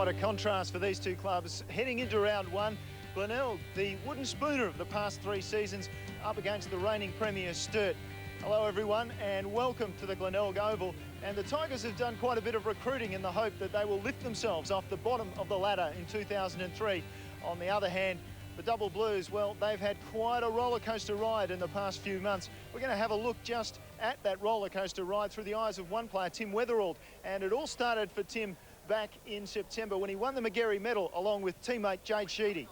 Quite a contrast for these two clubs heading into round one. Glenelg, the wooden spooner of the past 3 seasons, up against the reigning premier Sturt. Hello everyone and welcome to the Glenelg Oval. And the Tigers have done quite a bit of recruiting in the hope that they will lift themselves off the bottom of the ladder in 2003. On the other hand, the Double Blues, well, they've had quite a roller coaster ride in the past few months. We're going to have a look just at that roller coaster ride through the eyes of one player, Tim Weatherald. And it all started for Tim back in September when he won the Magarey medal along with teammate Jade Sheedy.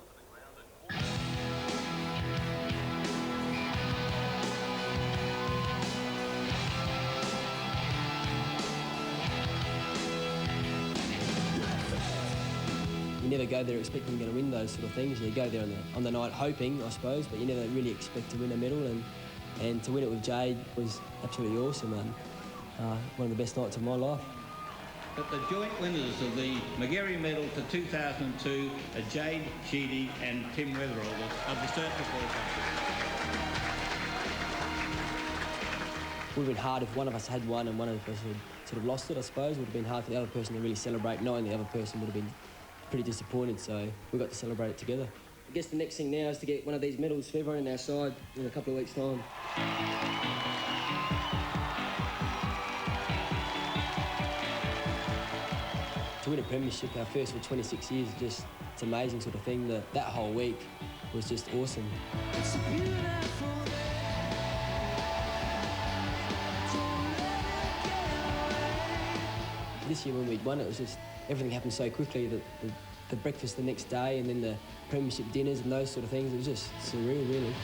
You never go there expecting you're going to win those sort of things. You go there on the night hoping, I suppose, but you never really expect to win a medal. And to win it with Jade was absolutely awesome and one of the best nights of my life. But the joint winners of the Magarey medal for 2002 are Jade Sheedy and Tim Weatherald of the Sturt Football Club. It would have been hard if one of us had won and one of us had sort of lost it, I suppose. It would have been hard for the other person to really celebrate, knowing the other person would have been pretty disappointed, so we got to celebrate it together. I guess the next thing now is to get one of these medals for everyone on our side in a couple of weeks' time. To win a premiership, our first for 26 years, it's an amazing sort of thing. That whole week was just awesome. It's this year when we'd won it was just everything happened so quickly that the breakfast the next day and then the premiership dinners and those sort of things, it was just surreal, really.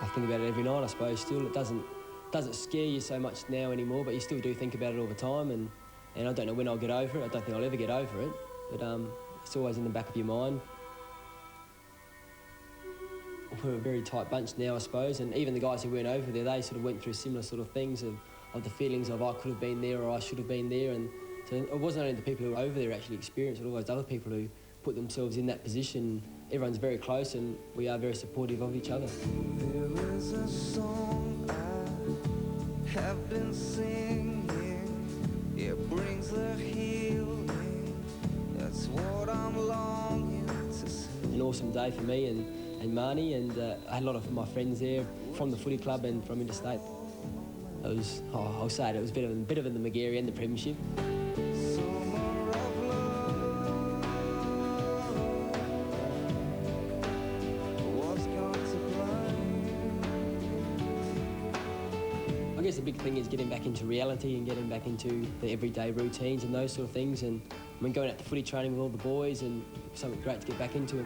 I think about it every night, I suppose. Still, it doesn't scare you so much now anymore, but you still do think about it all the time. And I don't know when I'll get over it. I don't think I'll ever get over it, but it's always in the back of your mind. We're a very tight bunch now, I suppose, and even the guys who weren't over there, they sort of went through similar sort of things of the feelings of I could have been there or I should have been there. And so it wasn't only the people who were over there actually experienced it, all those other people who put themselves in that position. Everyone's very close and we are very supportive of each other. There is a song I have been singing, it brings the healing, that's what I'm longing to see. An awesome day for me and Marnie, and I had a lot of my friends there from the footy club and from interstate. It was, I'll say it was better than the Magarey and the premiership. I guess the big thing is getting back into reality and getting back into the everyday routines and those sort of things. And I mean, going out to footy training with all the boys and something great to get back into it.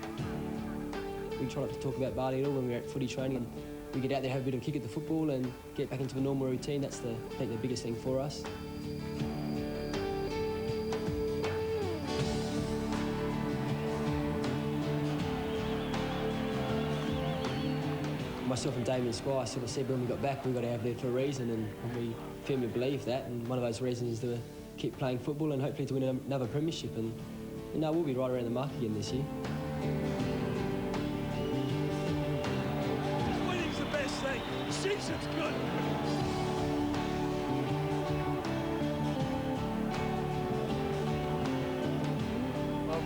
We try not to talk about Bali at all when we're at footy training. And we get out there, have a bit of a kick at the football and get back into a normal routine. That's I think the biggest thing for us. Myself and Damien Squire sort of said when we got back, we got out there for a reason, and we firmly believe that. And one of those reasons is to keep playing football and hopefully to win another premiership. And you know, we'll be right around the mark again this year. Winning's the best thing. The season's good.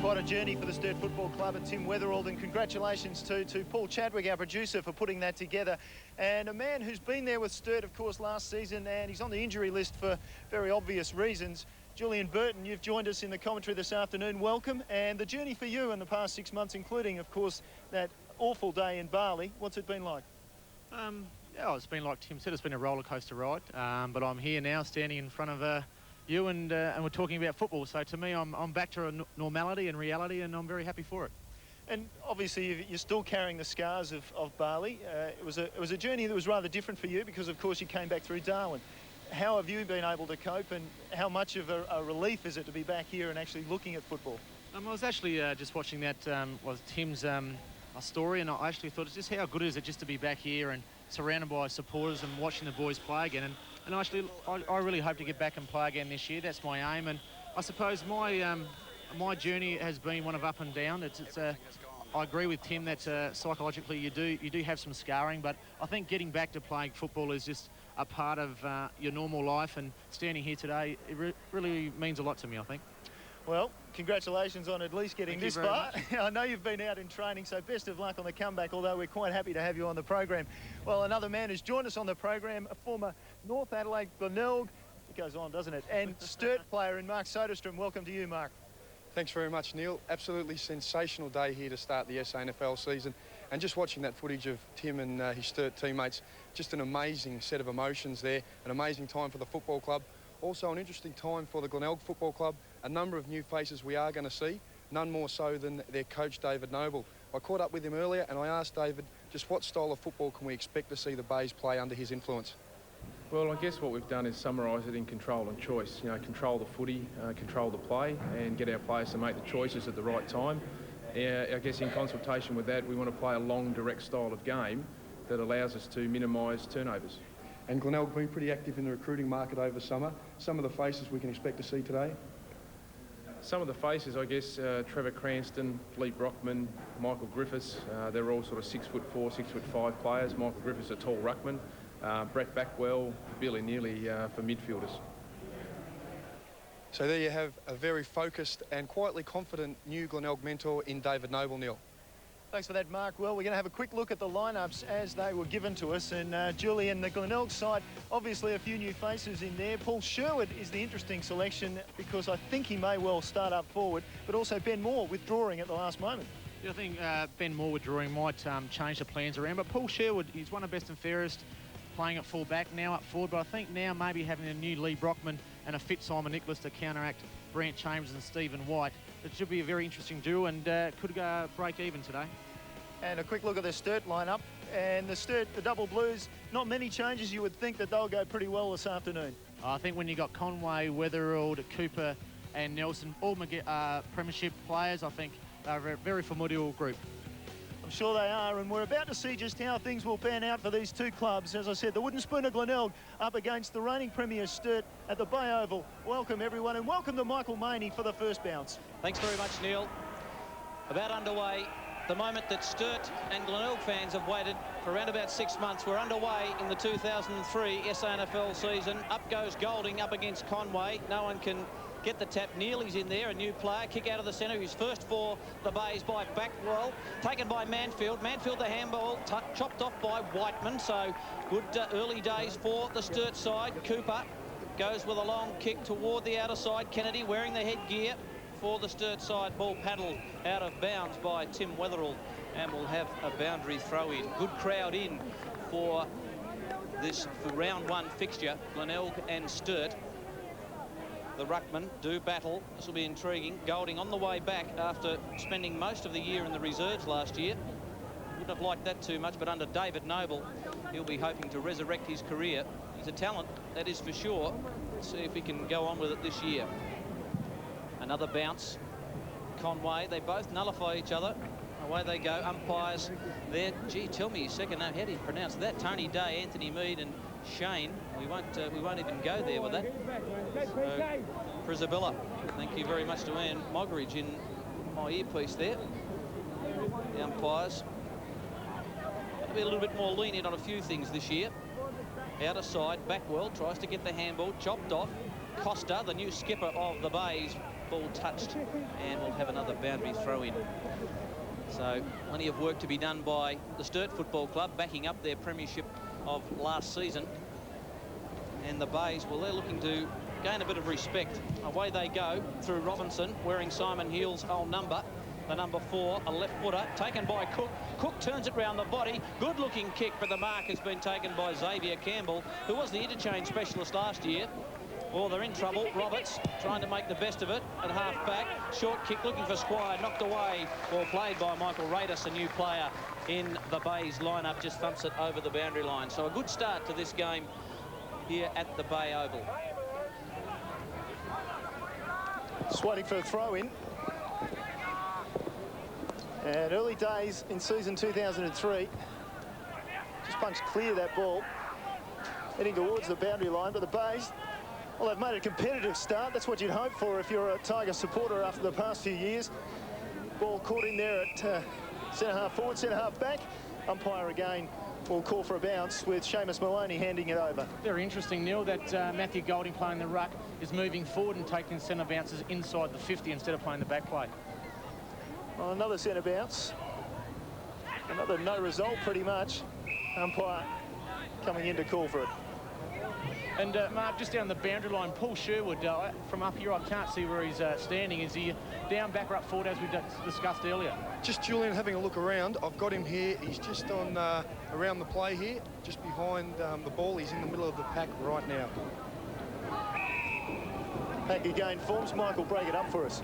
Quite a journey for the Sturt Football Club and Tim Weatherald, and congratulations to Paul Chadwick, our producer, for putting that together. And a man who's been there with Sturt, of course, last season, and he's on the injury list for very obvious reasons. Julian Burton, you've joined us in the commentary this afternoon. Welcome. And the journey for you in the past 6 months, including, of course, that awful day in Bali. What's it been like? Yeah, it's been like Tim said, it's been a roller coaster ride. But I'm here now, standing in front of you, and we're talking about football. So to me, I'm back to normality and reality, and I'm very happy for it. And obviously, you're still carrying the scars of Bali. It was a journey that was rather different for you because, of course, you came back through Darwin. how have you been able to cope, and how much of a relief is it to be back here and actually looking at football? I was actually just watching that was Tim's story, and I actually thought it's just how good is it just to be back here and surrounded by supporters and watching the boys play again. And actually, I really hope to get back and play again this year. That's my aim, and I suppose my journey has been one of up and down. I agree with Tim that psychologically you do have some scarring, but I think getting back to playing football is just a part of your normal life, and standing here today, it really means a lot to me, I think. Well, congratulations on at least getting this far. I know you've been out in training, so best of luck on the comeback, although we're quite happy to have you on the program. Well, another man has joined us on the program, a former North Adelaide, Glenelg, it goes on, doesn't it, and Sturt player in Mark Soderstrom. Welcome to you, Mark. Thanks very much, Neil. Absolutely sensational day here to start the SANFL season. And just watching that footage of Tim and his Sturt teammates, just an amazing set of emotions there, an amazing time for the football club. Also an interesting time for the Glenelg Football Club. A number of new faces we are going to see, none more so than their coach, David Noble. I caught up with him earlier and I asked David just what style of football can we expect to see the Bays play under his influence? Well, I guess what we've done is summarise it in control and choice. You know, control the footy, control the play, and get our players to make the choices at the right time. I guess in consultation with that, we want to play a long, direct style of game that allows us to minimise turnovers. And Glenelg been pretty active in the recruiting market over summer. Some of the faces we can expect to see today? Some of the faces, I guess, Trevor Cranston, Lee Brockman, Michael Griffiths, they're all sort of 6'4", 6'5" players. Michael Griffiths a tall ruckman. Brett Backwell, Billy Neely for midfielders. So there you have a very focused and quietly confident new Glenelg mentor in David Noble, Neil. Thanks for that, Mark. Well, we're going to have a quick look at the lineups as they were given to us. And Julian, the Glenelg side, obviously a few new faces in there. Paul Sherwood is the interesting selection because I think he may well start up forward, but also Ben Moore withdrawing at the last moment. Yeah, I think Ben Moore withdrawing might change the plans around, but Paul Sherwood, he's one of best and fairest, playing at full back, now up forward, but I think now maybe having a new Lee Brockman and a fit Simon Nicholas to counteract Brant Chambers and Stephen White, it should be a very interesting duel and could break even today. And a quick look at the Sturt lineup. And the Sturt, the double blues, not many changes. You would think that they'll go pretty well this afternoon. I think when you got Conway, Weatherald, Cooper and Nelson, all premiership players, I think they're a very formidable group. I'm sure they are, and we're about to see just how things will pan out for these two clubs. As I said, the Wooden Spoon of Glenelg up against the reigning Premier Sturt at the Bay Oval. Welcome, everyone, and welcome to Michael Maney for the first bounce. Thanks very much, Neil. About underway. The moment that Sturt and Glenelg fans have waited for around about 6 months. We're underway in the 2003 SANFL season. Up goes Golding up against Conway. No one can get the tap. Neely's in there, a new player. Kick out of the centre. He's first for the Bays by Backwell. Taken by Manfield. Manfield the handball. Chopped off by Whiteman. So good early days for the Sturt side. Cooper goes with a long kick toward the outer side. Kennedy wearing the headgear for the Sturt side. Ball paddled out of bounds by Tim Weatherald, and we'll have a boundary throw in. Good crowd in for this round one fixture, Glenelg and Sturt. The ruckmen do battle. This will be intriguing. Golding on the way back after spending most of the year in the reserves last year. Wouldn't have liked that too much, but under David Noble, he'll be hoping to resurrect his career. He's a talent, that is for sure. Let's see if he can go on with it this year. Another bounce. Conway, they both nullify each other. Away they go. Umpires there. Gee, tell me a second. How do you pronounce that? Tony Day, Anthony Mead, and Shane. We won't even go there with that. So, Prisabella, thank you very much to Anne Mogridge in my earpiece there. The umpires will be a little bit more lenient on a few things this year. Outer side, Backwell tries to get the handball chopped off. Costa, the new skipper of the Bays, ball touched, and we'll have another boundary throw in. So plenty of work to be done by the Sturt Football Club, backing up their premiership of last season. And the Bays, well, they're looking to gain a bit of respect. Away they go through Robinson, wearing Simon Heal's old number, the number 4, a left footer, taken by Cook. Cook turns it round the body. Good looking kick, but the mark has been taken by Xavier Campbell, who was the interchange specialist last year. Oh, they're in trouble. Roberts trying to make the best of it at half back. Short kick looking for Squire, knocked away. Well played by Michael Radis, a new player in the Bays lineup, just thumps it over the boundary line. So a good start to this game here at the Bay Oval. Just waiting for a throw-in. And early days in season 2003. Just punched clear that ball. Heading towards the boundary line, but the Bays, well, they've made a competitive start. That's what you'd hope for if you're a Tiger supporter after the past few years. Ball caught in there at centre-half forward, centre-half back. Umpire again will call for a bounce with Seamus Maloney handing it over. Very interesting, Neil, that Matthew Golding playing the ruck is moving forward and taking centre bounces inside the 50 instead of playing the back play. Well, another centre bounce. Another no result, pretty much. Umpire coming in to call for it. And Mark, just down the boundary line, Paul Sherwood, from up here, I can't see where he's standing. Is he down, back, or up forward, as we discussed earlier? Just Julian having a look around. I've got him here. He's just on around the play here, just behind the ball. He's in the middle of the pack right now. Pack again forms. Mike will break it up for us.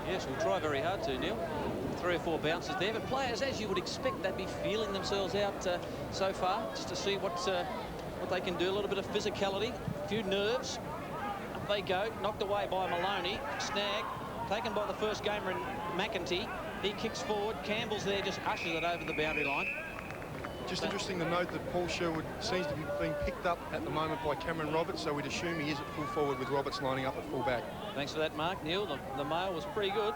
Yes, we'll try very hard to, Neil. 3 or 4 bounces there, but players, as you would expect, they'd be feeling themselves out so far, just to see what they can do. A little bit of physicality, a few nerves. Up they go, knocked away by Maloney. Snag, taken by the first gamer in McEntee. He kicks forward. Campbell's there, just ushers it over the boundary line. Just interesting to note that Paul Sherwood seems to be being picked up at the moment by Cameron Roberts, so we'd assume he is at full forward with Roberts lining up at full back. Thanks for that, Mark. Neil, the mail was pretty good,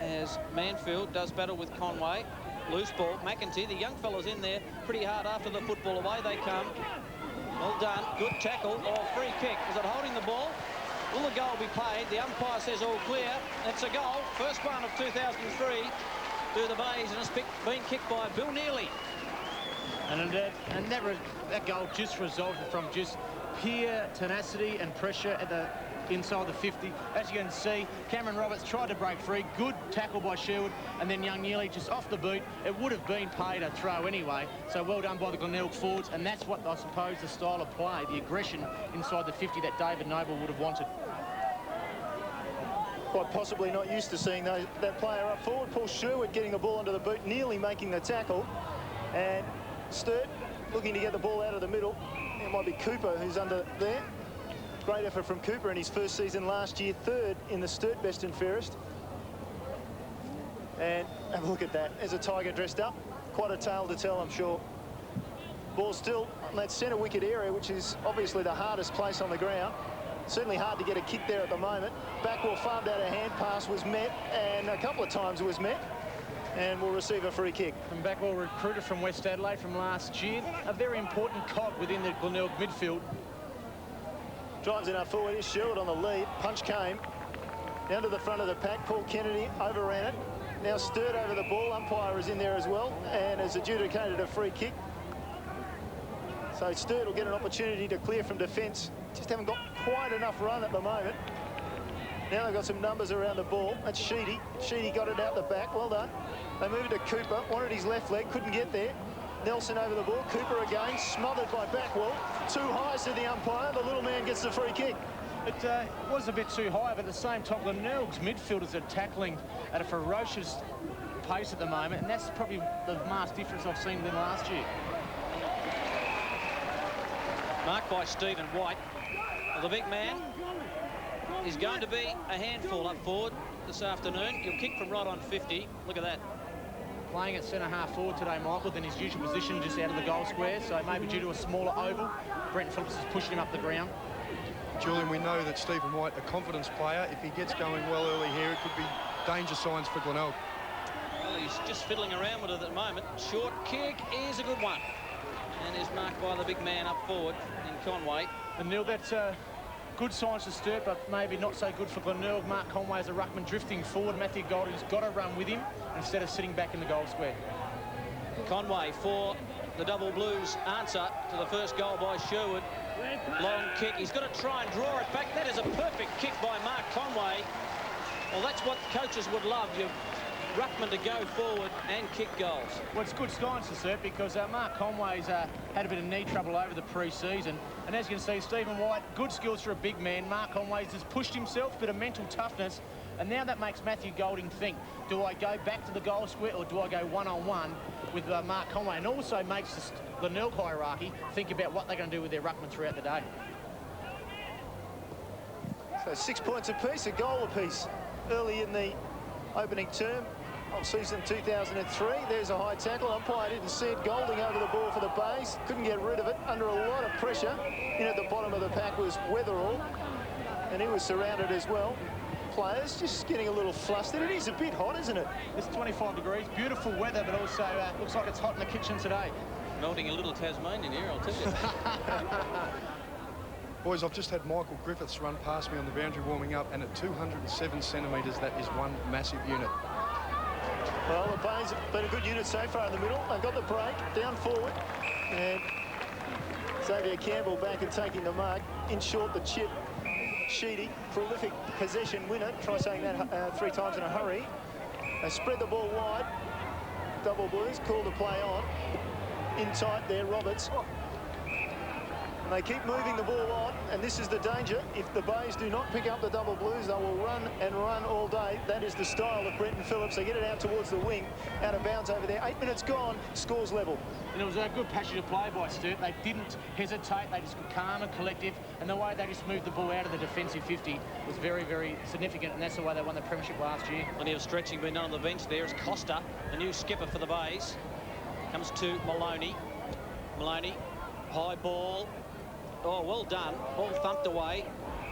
as Manfield does battle with Conway. Loose ball. McEntee, the young fella's in there pretty hard after the football. Away they come. Well done. Good tackle. Or free kick. Is it holding the ball? Will the goal be played? The umpire says all clear. It's a goal. First one of 2003 to the Bays, and it's been kicked by Bill Neely. And that goal just resulted from just pure tenacity and pressure at the inside the 50. As you can see, Cameron Roberts tried to break free. Good tackle by Sherwood, and then young Neely just off the boot. It would have been paid a throw anyway, so well done by the Glenelg forwards, and that's what I suppose the style of play, the aggression inside the 50 that David Noble would have wanted. Quite possibly not used to seeing that player up forward. Paul Sherwood getting the ball onto the boot, Neely making the tackle, and Sturt looking to get the ball out of the middle. It might be Cooper who's under there. Great effort from Cooper in his first season last year, 3rd in the Sturt Best and Fairest. And have a look at that. There's a Tiger dressed up. Quite a tale to tell, I'm sure. Ball still on that centre wicket area, which is obviously the hardest place on the ground. Certainly hard to get a kick there at the moment. Backwell farmed out a hand pass, was met, and a couple of times it was met, and will receive a free kick. And Backwell recruited from West Adelaide from last year. A very important cog within the Glenelg midfield. Drives it up forward. Is Sherwood on the lead. Punch came down to the front of the pack. Paul Kennedy overran it. Now Sturt over the ball. Umpire is in there as well and has adjudicated a free kick. So Sturt will get an opportunity to clear from defence. Just haven't got quite enough run at the moment. Now they've got some numbers around the ball. That's Sheedy. Sheedy got it out the back. Well done. They move it to Cooper. Wanted his left leg. Couldn't get there. Nelson over the ball. Cooper again. Smothered by Backwell. Too high, said the umpire. The little man gets the free kick. It was a bit too high, but at the same time, Glenelg's midfielders are tackling at a ferocious pace at the moment, and that's probably the marked difference I've seen than last year. Marked by Stephen White. Well, the big man is going to be a handful up forward this afternoon. He'll kick from right on 50. Look at that. Playing at centre-half forward today, Michael, than his usual position, just out of the goal square, so maybe due to a smaller oval, Brent Phillips is pushing him up the ground. Julian, we know that Stephen White, a confidence player, if he gets going well early here, it could be danger signs for Glenelg. Well, he's just fiddling around with it at the moment. Short kick is a good one, and is marked by the big man up forward in Conway. And Neil, that's good signs to Sturt, but maybe not so good for Glenelg. Mark Conway as a ruckman drifting forward. Matthew Golding's got to run with him instead of sitting back in the goal square. Conway for the Double Blues answer to the first goal by Sherwood. Long kick. He's got to try and draw it back. That is a perfect kick by Mark Conway. Well, that's what coaches would love, your ruckman to go forward and kick goals. Well, it's good signs to Sturt because Mark Conway's had a bit of knee trouble over the pre-season. And as you can see, Stephen White, good skills for a big man. Mark Conway's just pushed himself, bit of mental toughness, And now that makes Matthew Golding think, do I go back to the goal square or do I go one-on-one with Mark Conway? And also makes the Glenelg hierarchy think about what they're going to do with their ruckman throughout the day. So 6 points apiece, a goal apiece early in the opening term of season 2003. There's a high tackle. Umpire didn't see it. Golding over the ball for the Bays. Couldn't get rid of it. Under a lot of pressure. In at the bottom of the pack was Weatherald. And he was surrounded as well. Players just getting a little flustered. It is a bit hot, isn't it? It's 25 degrees. Beautiful weather, but also looks like it's hot in the kitchen today. Melting a little Tasmanian here, I'll tell you. Boys, I've just had Michael Griffiths run past me on the boundary warming up, and at 207 centimetres, that is one massive unit. Well, the Bays have been a good unit so far in the middle. They've got the break, down forward. And Xavier Campbell back and taking the mark. In short, the chip. Sheedy, prolific possession winner. Try saying that 3 times in a hurry. They spread the ball wide. Double Blues call the play on. In tight there, Roberts. And they keep moving the ball on, and this is the danger. If the Bays do not pick up the Double Blues, they will run and run all day. That is the style of Brenton Phillips. They get it out towards the wing, out of bounds over there. 8 minutes gone, scores level. And it was a good passionate play by Sturt. They didn't hesitate. They just were calm and collective. And the way they just moved the ball out of the defensive 50 was very, very significant. And that's the way they won the premiership last year. Plenty of stretching being done on the bench there as Costa, the new skipper for the Bays, comes to Maloney. Maloney, high ball. Oh, well done. Ball thumped away.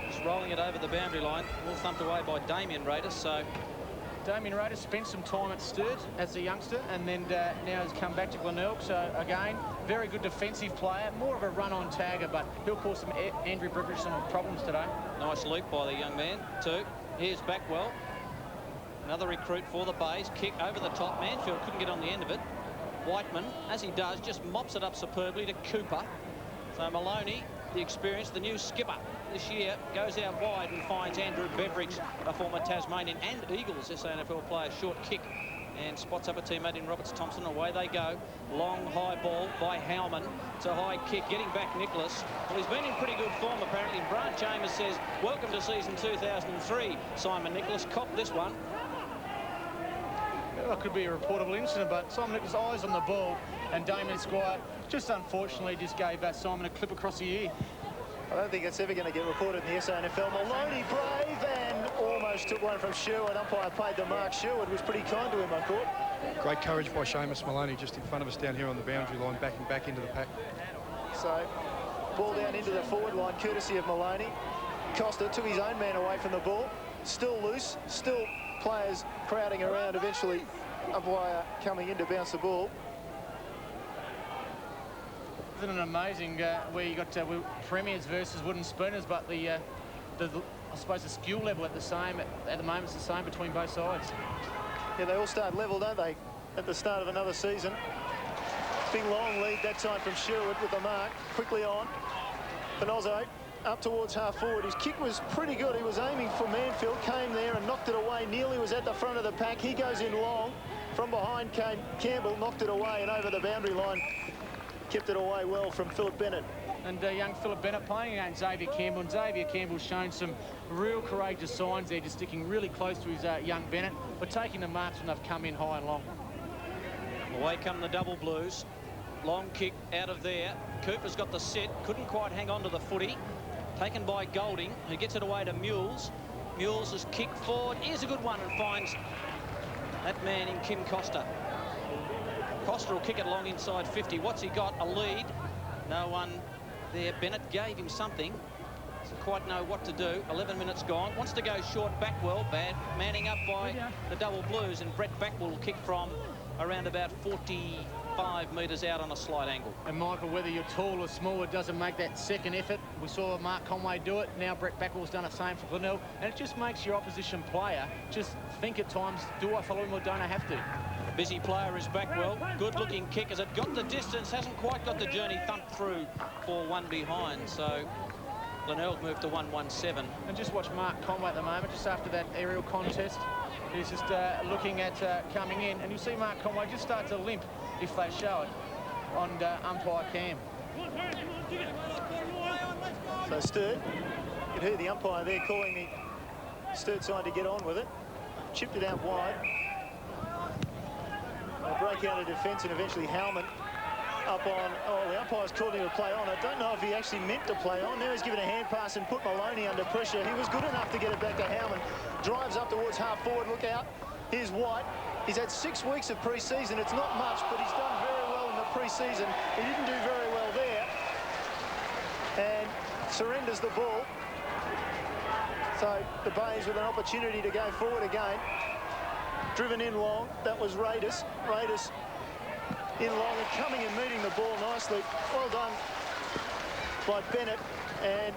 Just rolling it over the boundary line. Ball thumped away by Damien Raiders. So Damien Raiders spent some time at Sturt as a youngster and then now has come back to Glenelg. So, again, very good defensive player. More of a run-on tagger, but he'll cause some Andrew Brickridge some problems today. Nice leap by the young man, too. Here's Backwell. Another recruit for the Bays. Kick over the top. Manfield couldn't get on the end of it. Whiteman, as he does, just mops it up superbly to Cooper. So Maloney, the experience, the new skipper this year, goes out wide and finds Andrew Beveridge, a former Tasmanian and Eagles SANFL player, short kick, and spots up a teammate in Roberts Thompson. Away they go. Long high ball by Howman. It's a high kick, getting back Nicholas. Well, he's been in pretty good form, apparently. Brant Chambers says, welcome to season 2003, Simon Nicholas. Cop this one. Well, it could be a reportable incident, but Simon Nicholas' eyes on the ball, and Damien Squire just unfortunately just gave Simon a clip across the ear. I don't think it's ever going to get reported in the SANFL. Maloney brave and almost took one from Sherwood. Umpire paid the mark. Sherwood was pretty kind to him, I thought. Great courage by Seamus Maloney just in front of us down here on the boundary line, backing back into the pack. So, ball down into the forward line, courtesy of Maloney. Costa took his own man away from the ball. Still loose, still players crowding around, eventually umpire coming in to bounce the ball. Isn't it amazing where you got premiers versus wooden spooners, but I suppose the skill level at the moment is the same between both sides. Yeah, they all start level, don't they, at the start of another season. Big long lead that time from Sherwood with the mark. Quickly on. Pinozzo up towards half forward. His kick was pretty good. He was aiming for Manfield, came there and knocked it away. Nearly was at the front of the pack. He goes in long. From behind came Campbell, knocked it away and over the boundary line. Kept it away well from Philip Bennett. And young Philip Bennett playing against Xavier Campbell. And Xavier Campbell's shown some real courageous signs there, just sticking really close to his young Bennett, but taking the marks when they've come in high and long. Away come the Double Blues. Long kick out of there. Cooper's got the set. Couldn't quite hang on to the footy. Taken by Golding, who gets it away to Mules. Mules has kicked forward. Here's a good one and finds that man in Kim Costa. Costa will kick it along inside 50. What's he got? A lead. No one there. Bennett gave him something. Doesn't quite know what to do. 11 minutes gone. Wants to go short. Backwell. Bad. Manning up by the Double Blues. And Brett Backwell will kick from around about 45 metres out on a slight angle. And Michael, whether you're tall or small, it doesn't make that second effort. We saw Mark Conway do it. Now Brett Backwell's done the same for Glenelg. And it just makes your opposition player just think at times, do I follow him or don't I have to? Busy player is Backwell. Good-looking kick. Has it got the distance? Hasn't quite got the journey. Thumped through for one behind. So Glenelg moved to 1-1-7. And just watch Mark Conway at the moment, just after that aerial contest. He's just looking at coming in. And you'll see Mark Conway just start to limp if they show it on umpire cam. So Sturt, you could hear the umpire there calling Sturt trying to get on with it. Chipped it out wide. They break out of defence and eventually Howman up on. Oh, the umpire's called him to play on. I don't know if he actually meant to play on. Now he's given a hand pass and put Maloney under pressure. He was good enough to get it back to Howman. Drives up towards half forward. Look out. Here's White. He's had 6 weeks of pre-season. It's not much, but he's done very well in the pre-season. He didn't do very well there. And surrenders the ball. So the Bays with an opportunity to go forward again. Driven in long. That was Raiders. Raiders in long and coming and meeting the ball nicely. Well done by Bennett. And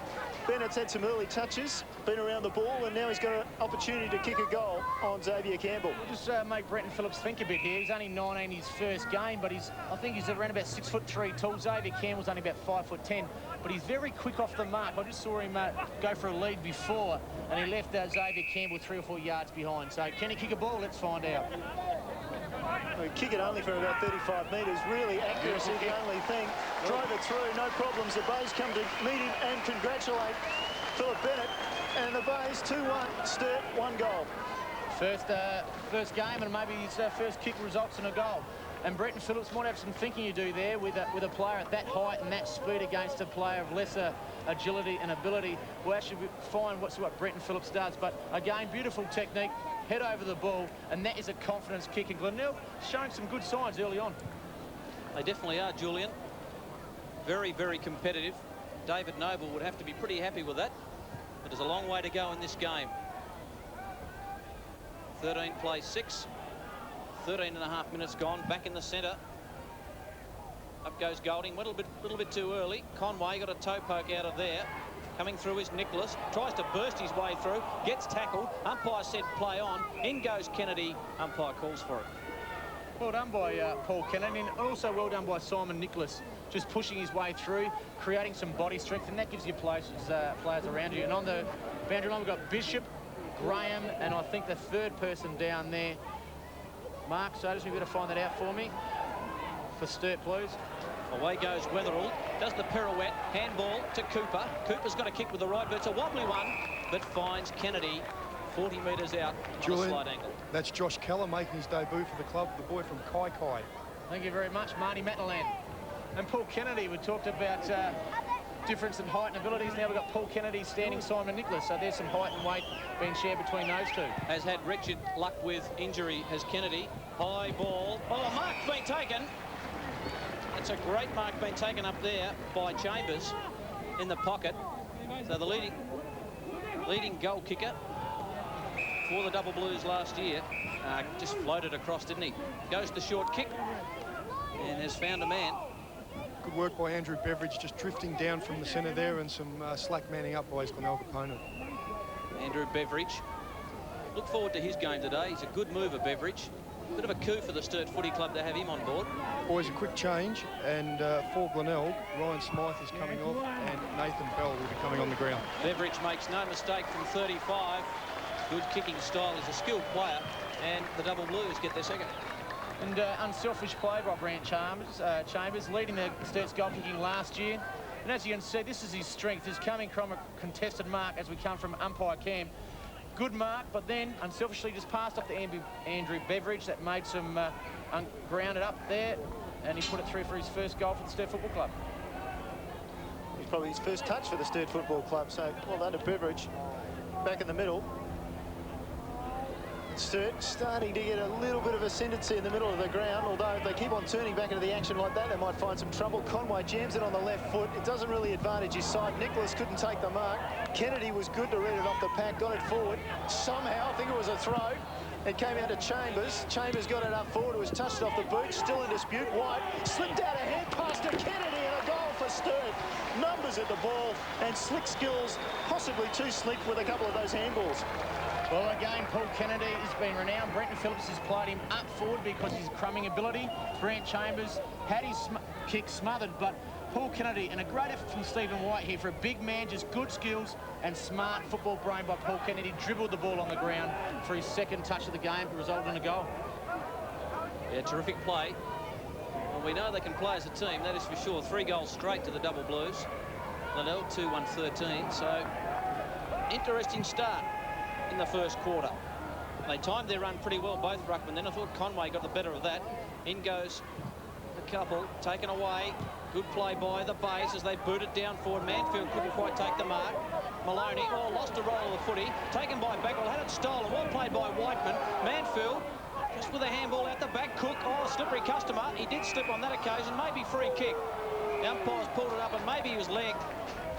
Bennett's had some early touches, been around the ball, and now he's got an opportunity to kick a goal on Xavier Campbell. We'll just make Brenton Phillips think a bit here. He's only 19 his first game, but I think he's around about 6'3" tall. Xavier Campbell's only about 5'10", but he's very quick off the mark. I just saw him go for a lead before, and he left Xavier Campbell 3 or 4 yards behind. So can he kick a ball? Let's find out. Well, kick it only for about 35 metres. Really accuracy the only thing. Drove it through, no problems. The Bays come to meet him and congratulate Philip Bennett. And the Bays 2-1, Sturt 1 goal. First game, and maybe his first kick results in a goal. And Brenton Phillips might have some thinking to do there with a player at that height and that speed against a player of lesser agility and ability. We'll actually find what Brenton Phillips does. But again, beautiful technique, head over the ball, and that is a confidence kick. And Glenelg showing some good signs early on. They definitely are, Julian. Very, very competitive. David Noble would have to be pretty happy with that. But there's a long way to go in this game. 13 plays 6. 13.5 minutes gone. Back in the centre. Up goes Golding. Went a little bit too early. Conway got a toe poke out of there. Coming through is Nicholas. Tries to burst his way through. Gets tackled. Umpire said play on. In goes Kennedy. Umpire calls for it. Well done by Paul Kennedy, and also well done by Simon Nicholas. Just pushing his way through, creating some body strength, and that gives you players around you. And on the boundary line, we've got Bishop, Graham, and I think the third person down there, Mark Sodas. You've got to find that out for me. For Sturt, please. Away goes Weatherald. Does the pirouette. Handball to Cooper. Cooper's got a kick with the right, but it's a wobbly one, but finds Kennedy 40 metres out on a slight angle. That's Josh Keller making his debut for the club, the boy from Kai. Thank you very much, Marty Matalan. And Paul Kennedy, we talked about difference in height and abilities. Now we've got Paul Kennedy standing Simon Nicholas, so there's some height and weight being shared between those two. Has had wretched luck with injury, has Kennedy. High ball. Oh, mark's been taken. It's a great mark being taken up there by Chambers in the pocket. So the leading goal kicker for the Double Blues last year just floated across, didn't he? Goes the short kick and has found a man. Good work by Andrew Beveridge, just drifting down from the centre there, and some slack manning up by his Glenelg opponent. Andrew Beveridge. Look forward to his game today. He's a good mover, Beveridge. Bit of a coup for the Sturt Footy Club to have him on board. Boys, a quick change, and for Glenelg, Ryan Smythe is coming off, and Nathan Bell will be coming on the ground. Beveridge makes no mistake from 35. Good kicking style. He's a skilled player, and the Double Blues get their second. And unselfish play by Brant Chambers, leading the Sturt's goal kicking last year. And as you can see, this is his strength. He's coming from a contested mark as we come from umpire cam. Good mark, but then unselfishly just passed up to Andrew Beveridge. That made some grounded up there, and he put it through for his first goal for the Sturt Football Club. It's probably his first touch for the Sturt Football Club, so well done to Beveridge. Back in the middle. Sturt starting to get a little bit of ascendancy in the middle of the ground, although if they keep on turning back into the action like that, they might find some trouble. Conway jams it on the left foot. It doesn't really advantage his side. Nicholas couldn't take the mark. Kennedy was good to read it off the pack, got it forward. Somehow, I think it was a throw. It came out to Chambers. Chambers got it up forward. It was touched off the boot. Still in dispute. White slipped out ahead, pass to Kennedy, and a goal for Sturt. Numbers at the ball, and slick skills, possibly too slick with a couple of those handballs. Well, again, Paul Kennedy has been renowned. Brenton Phillips has played him up forward because of his crumbing ability. Brant Chambers had his kick smothered, but Paul Kennedy, and a great effort from Stephen White here for a big man, just good skills and smart football brain by Paul Kennedy. Dribbled the ball on the ground for his second touch of the game, resulted in a goal. Yeah, terrific play. Well, we know they can play as a team, that is for sure. 3 goals straight to the Double Blues. Glenelg 2-1-13, so interesting start. in the first quarter. They timed their run pretty well, both ruckmen. Then I thought Conway got the better of that. In goes the couple, taken away. Good play by the Bays as they boot it down forward. Manfield couldn't quite take the mark. Maloney, lost a roll of the footy. Taken by Beckwell, had it stolen. Well played by Whiteman. Manfield, just with a handball out the back. Cook, slippery customer. He did slip on that occasion. Maybe free kick. The umpire's pulled it up and maybe he was legged.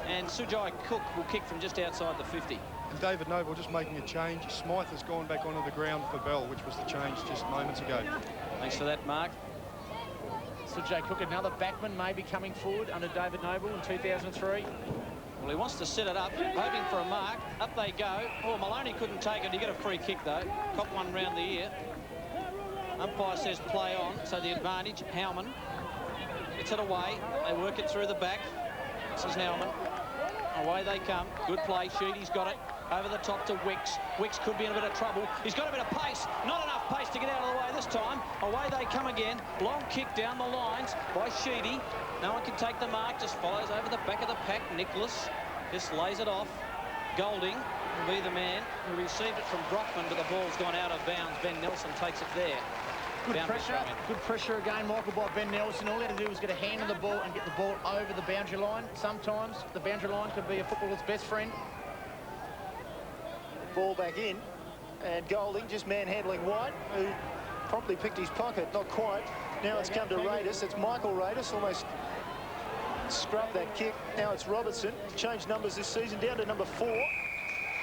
And Sujai Cook will kick from just outside the 50. And David Noble just making a change. Smythe has gone back onto the ground for Bell, which was the change just moments ago. Thanks for that, Mark. Sujai Cook, another backman, maybe coming forward under David Noble in 2003. Well, he wants to set it up, hoping for a mark. Up they go. Maloney couldn't take it. He got a free kick, though. Cop one round the ear. Umpire says play on, so the advantage, Howman. Gets it away. They work it through the back. This is Howman. Away they come. Good play. Sheedy's got it. Over the top to Wicks. Wicks could be in a bit of trouble. He's got a bit of pace. Not enough pace to get out of the way this time. Away they come again. Long kick down the lines by Sheedy. No one can take the mark. Just follows over the back of the pack. Nicholas just lays it off. Golding will be the man who received it from Brockman, but the ball's gone out of bounds. Ben Nelson takes it there. Good pressure again, Michael, by Ben Nelson. All he had to do was get a hand on the ball and get the ball over the boundary line. Sometimes the boundary line could be a footballer's best friend. Ball back in, and Golding just manhandling White, who promptly picked his pocket. Not quite. Now it's come to Radis. It's Michael Radis, almost scrubbed that kick. Now it's Robertson. Changed numbers this season, down to number 4.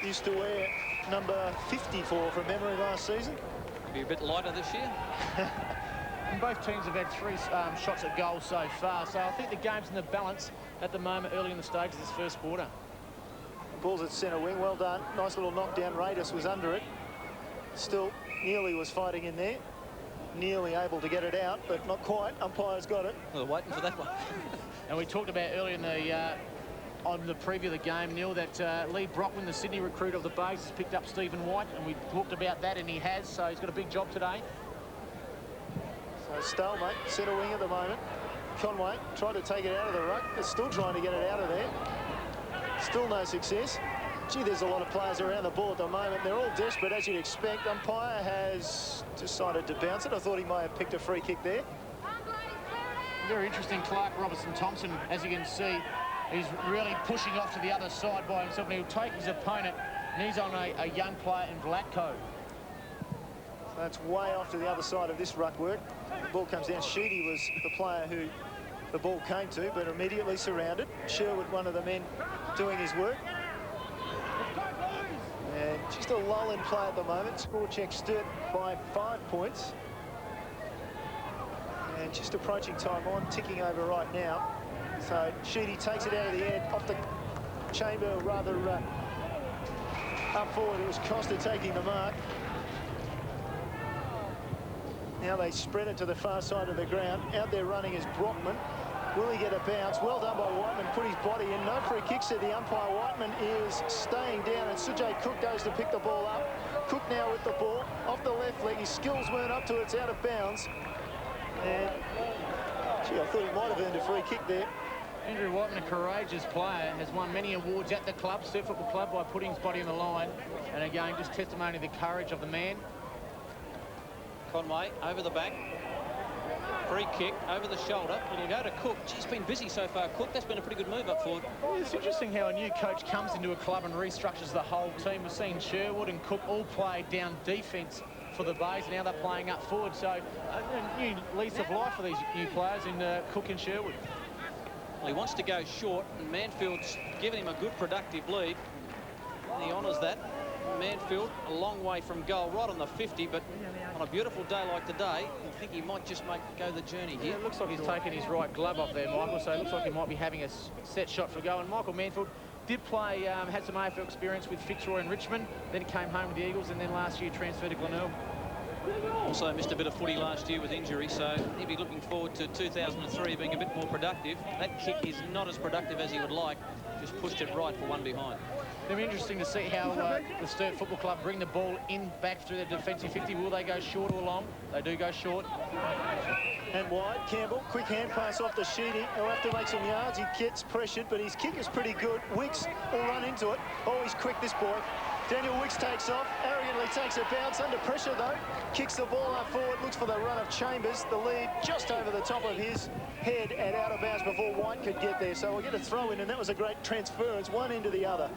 Used to wear number 54 from memory last season. Be a bit lighter this year. And both teams have had 3 shots at goal so far, so I think the game's in the balance at the moment early in the stage of this first quarter. Ball's at centre wing, well done. Nice little knockdown. Radis was under it. Still, Neely was fighting in there. Nearly able to get it out, but not quite. Umpire's got it. Well, waiting for that one. And we talked about earlier in the on the preview of the game, Neil, that Lee Brockman, the Sydney recruit of the base, has picked up Stephen White, and we talked about that, and he has, so he's got a big job today. So stalemate, centre wing at the moment. Conway tried to take it out of the ruck. They're still trying to get it out of there. Still no success. Gee, there's a lot of players around the ball at the moment. They're all desperate, as you'd expect. Umpire has decided to bounce it. I thought he might have picked a free kick there. Very interesting, Clark Robertson-Thompson, as you can see, he's really pushing off to the other side by himself, and he'll take his opponent, and he's on a young player in black coat. So that's way off to the other side of this ruck work. The ball comes down. Sheedy was the player who the ball came to, but immediately surrounded. Sherwood, one of the men doing his work. And just a lull in play at the moment. Score check Sturt by 5 points. And just approaching time on, ticking over right now. So Sheedy takes it out of the air, off the chamber, rather up forward. It was Costa taking the mark. Now they spread it to the far side of the ground. Out there running is Brockman. Will he get a bounce? Well done by Whiteman. Put his body in. No free kick, said the umpire. Whiteman is staying down, and Sujay Cook goes to pick the ball up. Cook now with the ball off the left leg. His skills weren't up to it. It's out of bounds. And gee, I thought he might have earned a free kick there. Andrew Whiteman, a courageous player, has won many awards at the club, Sturt Football Club, by putting his body on the line. And again, just testimony to the courage of the man. Conway over the back. Free kick over the shoulder. It'll go to Cook. He's been busy so far, Cook. That's been a pretty good move up forward. It's interesting how a new coach comes into a club and restructures the whole team. We've seen Sherwood and Cook all play down defence for the Bays. Now they're playing up forward. So a new lease of life for these new players in Cook and Sherwood. Well, he wants to go short, and Manfield's given him a good productive lead. He honours that. Manfield a long way from goal, right on the 50, but on a beautiful day like today, I think he might just go the journey here. Yeah, it looks like he's taken his right glove off there, Michael, so it looks like he might be having a set shot for goal. And Michael Manfield did play, had some AFL experience with Fitzroy and Richmond, then came home with the Eagles, and then last year transferred to Glenelg. Also missed a bit of footy last year with injury, so he'll be looking forward to 2003 being a bit more productive. That kick is not as productive as he would like. Just pushed it right for one behind. It'll be interesting to see how the Sturt Football Club bring the ball in back through the defensive 50. Will they go short or long? They do go short. And wide, Campbell, quick hand pass off to Sheedy. He'll have to make some yards. He gets pressured, but his kick is pretty good. Wicks will run into it. Oh, he's quick, this boy. Daniel Wicks takes off, arrogantly takes a bounce, under pressure though, kicks the ball up forward, looks for the run of Chambers, the lead just over the top of his head and out of bounds before White could get there. So we'll get a throw in, and that was a great transference, one into the other.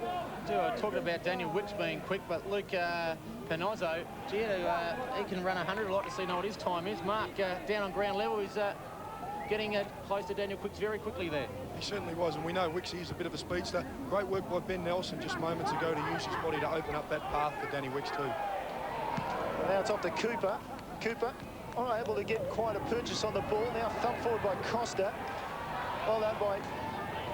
Talking about Daniel Wicks being quick, but Luke Panozzo, gee, he can run 100. I'd like to see know what his time is. Mark, down on ground level, is getting close to Daniel Wicks very quickly there. He certainly was, and we know Wicks is a bit of a speedster. Great work by Ben Nelson just moments ago to use his body to open up that path for Danny Wicks too. Now it's off to Cooper. Cooper, able to get quite a purchase on the ball. Now thumped forward by Costa. Well done by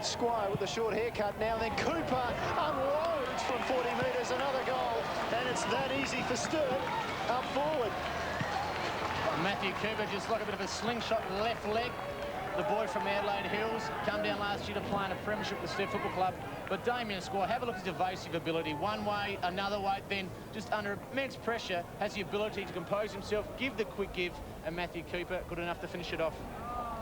Squire with the short haircut now. Then Cooper unloads from 40 metres, another goal. And it's that easy for Sturt up forward. Matthew Cooper just like a bit of a slingshot left leg. The boy from Adelaide Hills, come down last year to play in a premiership with Sturt Football Club. But Damien Squire, have a look at his evasive ability. One way, another way, then just under immense pressure, has the ability to compose himself, give the quick give, and Matthew Cooper good enough to finish it off.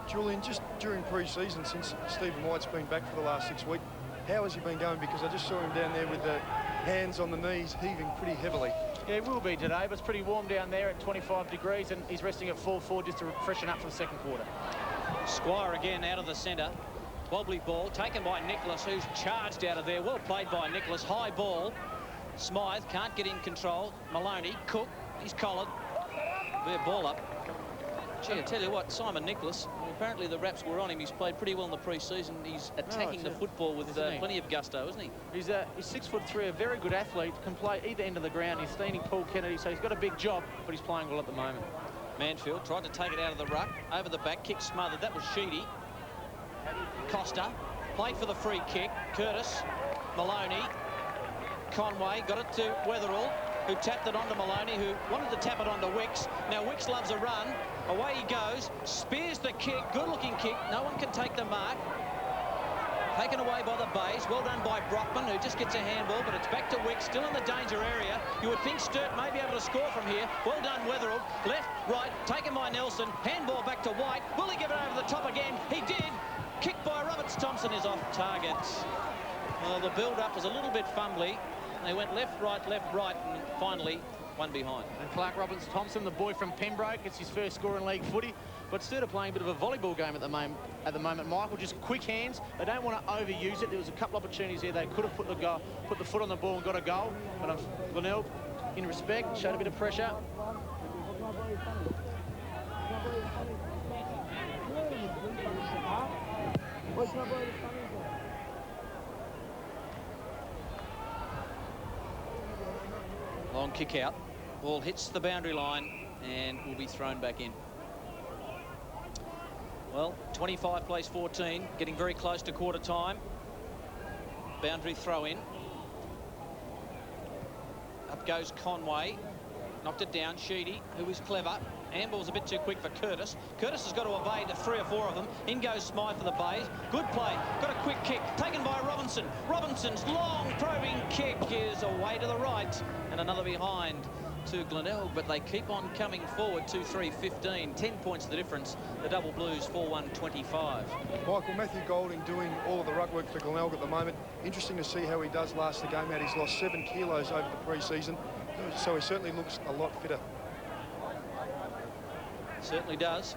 Julian, just during pre-season, since Stephen White's been back for the last 6 weeks, how has he been going? Because I just saw him down there with the hands on the knees, heaving pretty heavily. Yeah, it will be today, but it's pretty warm down there at 25 degrees, and he's resting at 4-4 just to freshen up for the second quarter. Squire again out of the centre. Wobbly ball taken by Nicholas, who's charged out of there. Well played by Nicholas. High ball. Smythe can't get in control. Maloney, Cook, he's collared. Their ball up. Gee, I tell you what, Simon Nicholas, apparently the raps were on him. He's played pretty well in the pre-season. He's attacking the football with plenty of gusto, isn't he? He's 6'3", a very good athlete, can play either end of the ground. He's stealing Paul Kennedy, so he's got a big job, but he's playing well at the moment. Manfield tried to take it out of the ruck, over the back, kick smothered. That was Sheedy. Costa played for the free kick. Curtis, Maloney, Conway got it to Weatherald, who tapped it onto Maloney, who wanted to tap it onto Wicks. Now Wicks loves a run. Away he goes, spears the kick, good-looking kick. No one can take the mark. Taken away by the Bays. Well done by Brockman, who just gets a handball, but it's back to Wicks, still in the danger area. You would think Sturt may be able to score from here. Well done, Weatherald. Left, right, taken by Nelson. Handball back to White. Will he give it over the top again? He did. Kicked by Roberts-Thompson is off target. Well, the build-up was a little bit fumbly. They went left, right, and finally one behind. And Clark Roberts-Thompson, the boy from Pembroke, it's his first score in league footy. But Sturt are playing a bit of a volleyball game at the moment. Michael, just quick hands. They don't want to overuse it. There was a couple of opportunities there. They could have put the foot on the ball and got a goal. But Glenelg, in respect, showed a bit of pressure. Long kick out. Ball hits the boundary line and will be thrown back in. Well, 25 plays 14, getting very close to quarter time. Boundary throw in. Up goes Conway. Knocked it down. Sheedy, who is clever. Handball's a bit too quick for Curtis. Curtis has got to evade 3 or 4 of them. In goes Smythe for the Bays. Good play. Got a quick kick. Taken by Robinson. Robinson's long probing kick is away to the right. And another behind to Glenelg, but they keep on coming forward. 2-3-15. 10 points the difference. The Double Blues 4-1-25. Michael, Matthew Golding doing all of the ruck work for Glenelg at the moment. Interesting to see how he does last the game out. He's lost 7 kilos over the pre-season, so he certainly looks a lot fitter. Certainly does.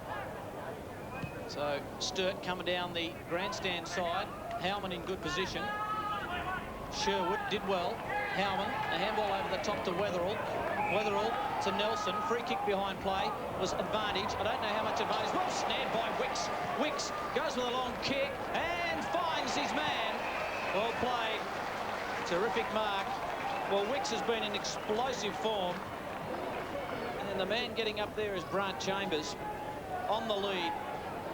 So Sturt coming down the grandstand side. Howman in good position. Sherwood did well. Howman, a handball over the top to Weatherald. Weatherald to Nelson. Free kick behind play was advantage. I don't know how much advantage. Well, snared by Wicks. Wicks goes with a long kick and finds his man. Well played. Terrific mark. Well, Wicks has been in explosive form. And the man getting up there is Brant Chambers on the lead.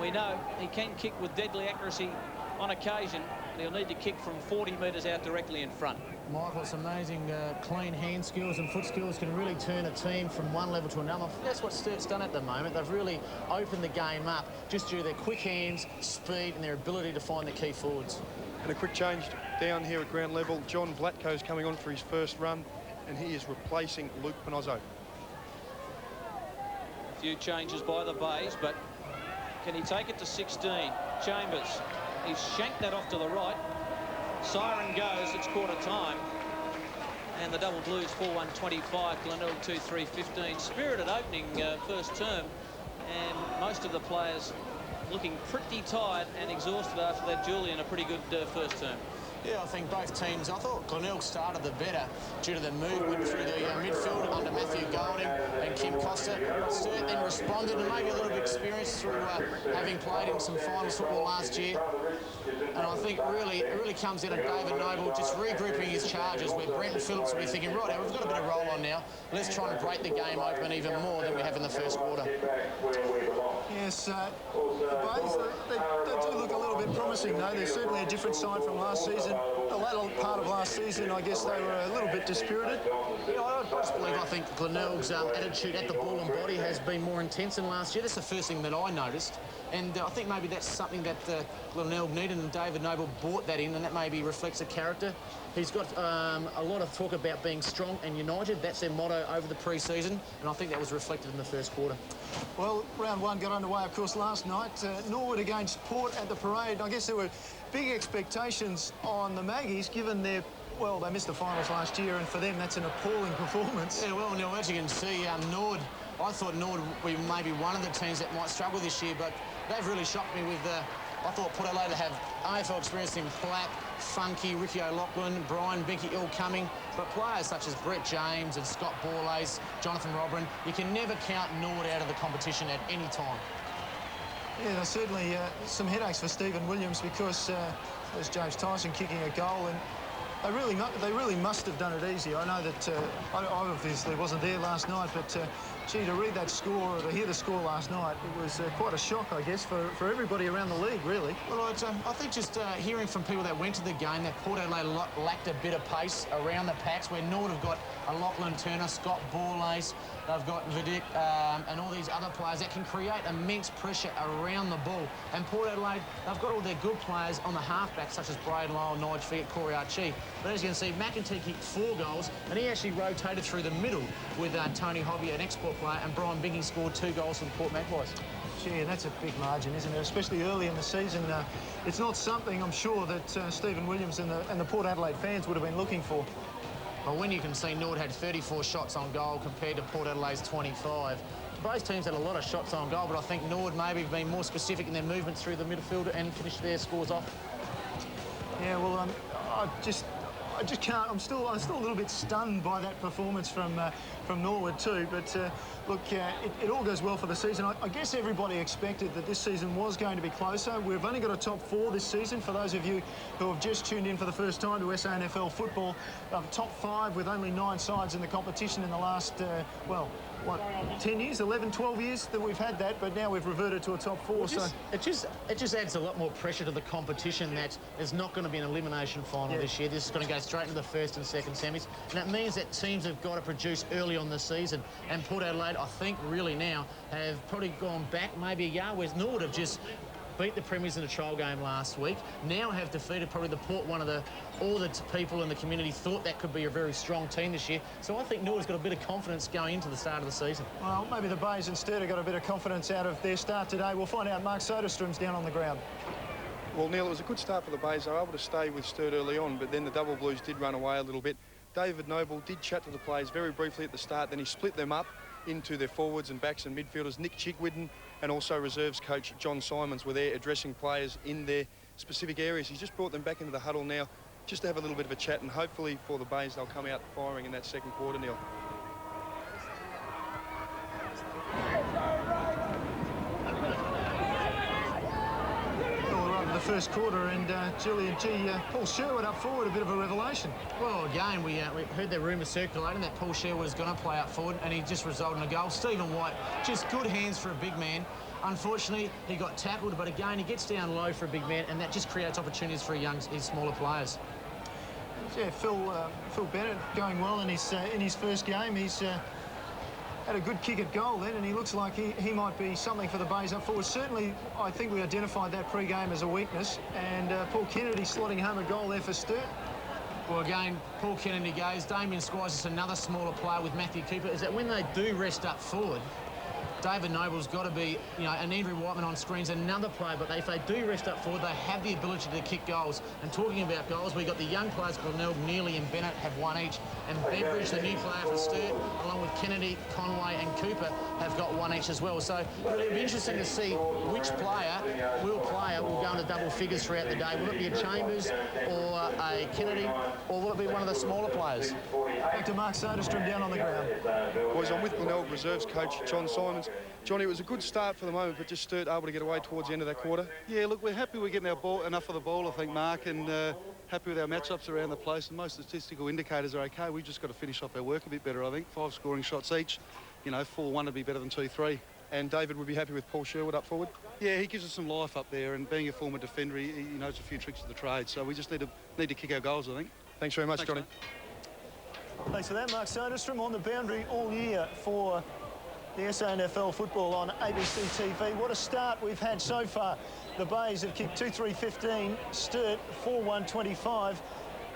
We know he can kick with deadly accuracy on occasion, and he'll need to kick from 40 metres out directly in front. Michael, it's amazing. Clean hand skills and foot skills can really turn a team from one level to another. That's what Sturt's done at the moment. They've really opened the game up just due to their quick hands, speed, and their ability to find the key forwards. And a quick change down here at ground level. John Vlatko's coming on for his first run, and he is replacing Luke Panozzo. A few changes by the Bays, but can he take it to 16? Chambers, he's shanked that off to the right. Siren goes, it's quarter time. And the double blues 4-1-25, Glenelg 2-3-15. Spirited opening first term, and most of the players looking pretty tired and exhausted after that. Julian, a pretty good first term. Yeah, I think both teams, I thought Glenelg started the better due to the movement through the midfield under Matthew Golding and Kim Costa. Sturt then responded, and maybe a little bit experienced through having played in some finals football last year. And I think it really comes down to David Noble just regrouping his charges, where Brenton Phillips will be thinking, right, we've got a bit of roll on now. Let's try and break the game open even more than we have in the first quarter. Yes, the Bays, they do look a little bit promising, though. They're certainly a different side from last season. The latter part of last season, I guess they were a little bit dispirited. Yeah, I just believe, I think Glenelg's attitude at the ball and body has been more intense than last year. That's the first thing that I noticed. And I think maybe that's something that Glenelg needed, and David Noble brought that in, and that maybe reflects a character. He's got a lot of talk about being strong and united. That's their motto over the pre-season, and I think that was reflected in the first quarter. Well, round one got underway, of course, last night. Norwood against Port at the Parade. I guess there were big expectations on the Maggies, given their... Well, they missed the finals last year, and for them, that's an appalling performance. Yeah, well, Neil, as you can see, Norwood, I thought Norwood would be maybe one of the teams that might struggle this year, but they've really shocked me with... I thought Port Adelaide to have AFL experience in Platt, Funky, Ricky O'Loughlin, Brian Binky all coming, but players such as Brett James and Scott Borlace, Jonathan Robran, you can never count Norwood out of the competition at any time. Yeah, there's certainly some headaches for Stephen Williams, because there's James Tyson kicking a goal, and they really must have done it easy. I know that I obviously wasn't there last night, but gee, to read that score, or to hear the score last night, it was quite a shock, I guess, for everybody around the league, really. Well, I think just hearing from people that went to the game that Port Adelaide lacked a bit of pace around the packs, where Norwood have got Lachlan Turner, Scott Borlace, they've got Vidic and all these other players that can create immense pressure around the ball. And Port Adelaide, they've got all their good players on the halfback, such as Braden Lyle, Nige Fiat, Corey Archie. But as you can see, McEntee kicked 4 goals, and he actually rotated through the middle with Tony Hobby, an export player, and Brian Binky scored 2 goals for the Port Magpies. Gee, and that's a big margin, isn't it? Especially early in the season. It's not something, I'm sure, that Stephen Williams and the Port Adelaide fans would have been looking for. Well, when you can see Norwood had 34 shots on goal compared to Port Adelaide's 25, both teams had a lot of shots on goal, but I think Norwood maybe have been more specific in their movement through the midfield and finished their scores off. Yeah, well, I just can't. I'm still a little bit stunned by that performance from Norwood too. But look, it all goes well for the season. I guess everybody expected that this season was going to be closer. We've only got a top 4 this season. For those of you who have just tuned in for the first time to SANFL football, top 5 with only 9 sides in the competition in the last, well, what, 10 years, 11, 12 years that we've had that, but now we've reverted to a top 4. Well, it just adds a lot more pressure to the competition that there's not going to be an elimination final this year. This is going to go straight into the first and second semis, and that means that teams have got to produce early on the season. And Port Adelaide, I think, really now have probably gone back maybe a year, whereas Norwood have just beat the Premiers in a trial game last week, now have defeated probably the Port, all the people in the community thought that could be a very strong team this year. So I think Norwood's got a bit of confidence going into the start of the season. Well, maybe the Bays and Sturt have got a bit of confidence out of their start today. We'll find out. Mark Soderstrom's down on the ground. Well, Neil, it was a good start for the Bays. They were able to stay with Sturt early on, but then the Double Blues did run away a little bit. David Noble did chat to the players very briefly at the start, then he split them up into their forwards and backs and midfielders. Nick Chigwidden and also reserves coach John Simons were there addressing players in their specific areas. He's just brought them back into the huddle now just to have a little bit of a chat, and hopefully for the Bays they'll come out firing in that second quarter, Neil. The first quarter, and Julian, Paul Sherwood up forward, a bit of a revelation. Well, again, we heard the rumour circulating that Paul Sherwood was going to play up forward, and he just resulted in a goal. Stephen White, just good hands for a big man. Unfortunately, he got tackled, but again, he gets down low for a big man, and that just creates opportunities for his smaller players. Yeah, Phil Bennett going well in his first game. He's had a good kick at goal then, and he looks like he might be something for the Bays up forward. Certainly, I think we identified that pre-game as a weakness, and Paul Kennedy slotting home a goal there for Sturt. Well, again, Paul Kennedy goes. Damien Squires is another smaller player with Matthew Cooper, is that when they do rest up forward, David Noble's got to be, you know, and Andrew Whiteman on screen's another player, but if they do rest up forward, they have the ability to kick goals. And talking about goals, we've got the young players, Glenelg, Neely and Bennett, have one each. And Bedbridge, the new player for Sturt, along with Kennedy, Conway and Cooper, have got one each as well. So it'll be interesting to see which player will go into double figures throughout the day. Will it be a Chambers or a Kennedy, or will it be one of the smaller players? Back to Mark Soderstrom down on the ground. Boys, I'm with Glenelg Reserves coach John Simons. Johnny, it was a good start for the moment, but just Sturt able to get away towards the end of that quarter. Yeah, look, we're happy we're getting our ball, enough of the ball, I think, Mark, and happy with our matchups around the place, and most statistical indicators are okay. We've just got to finish off our work a bit better, I think. 5 scoring shots each. You know, 4-1 would be better than 2-3. And David would be happy with Paul Sherwood up forward? Yeah, he gives us some life up there, and being a former defender, he knows a few tricks of the trade, so we just need to kick our goals, I think. Thanks very much, Johnny. Mate. Thanks for that, Mark Soderstrom on the boundary all year for the SANFL football on ABC TV. What a start we've had so far. The Bays have kicked 2-3-15, Sturt 4-1-25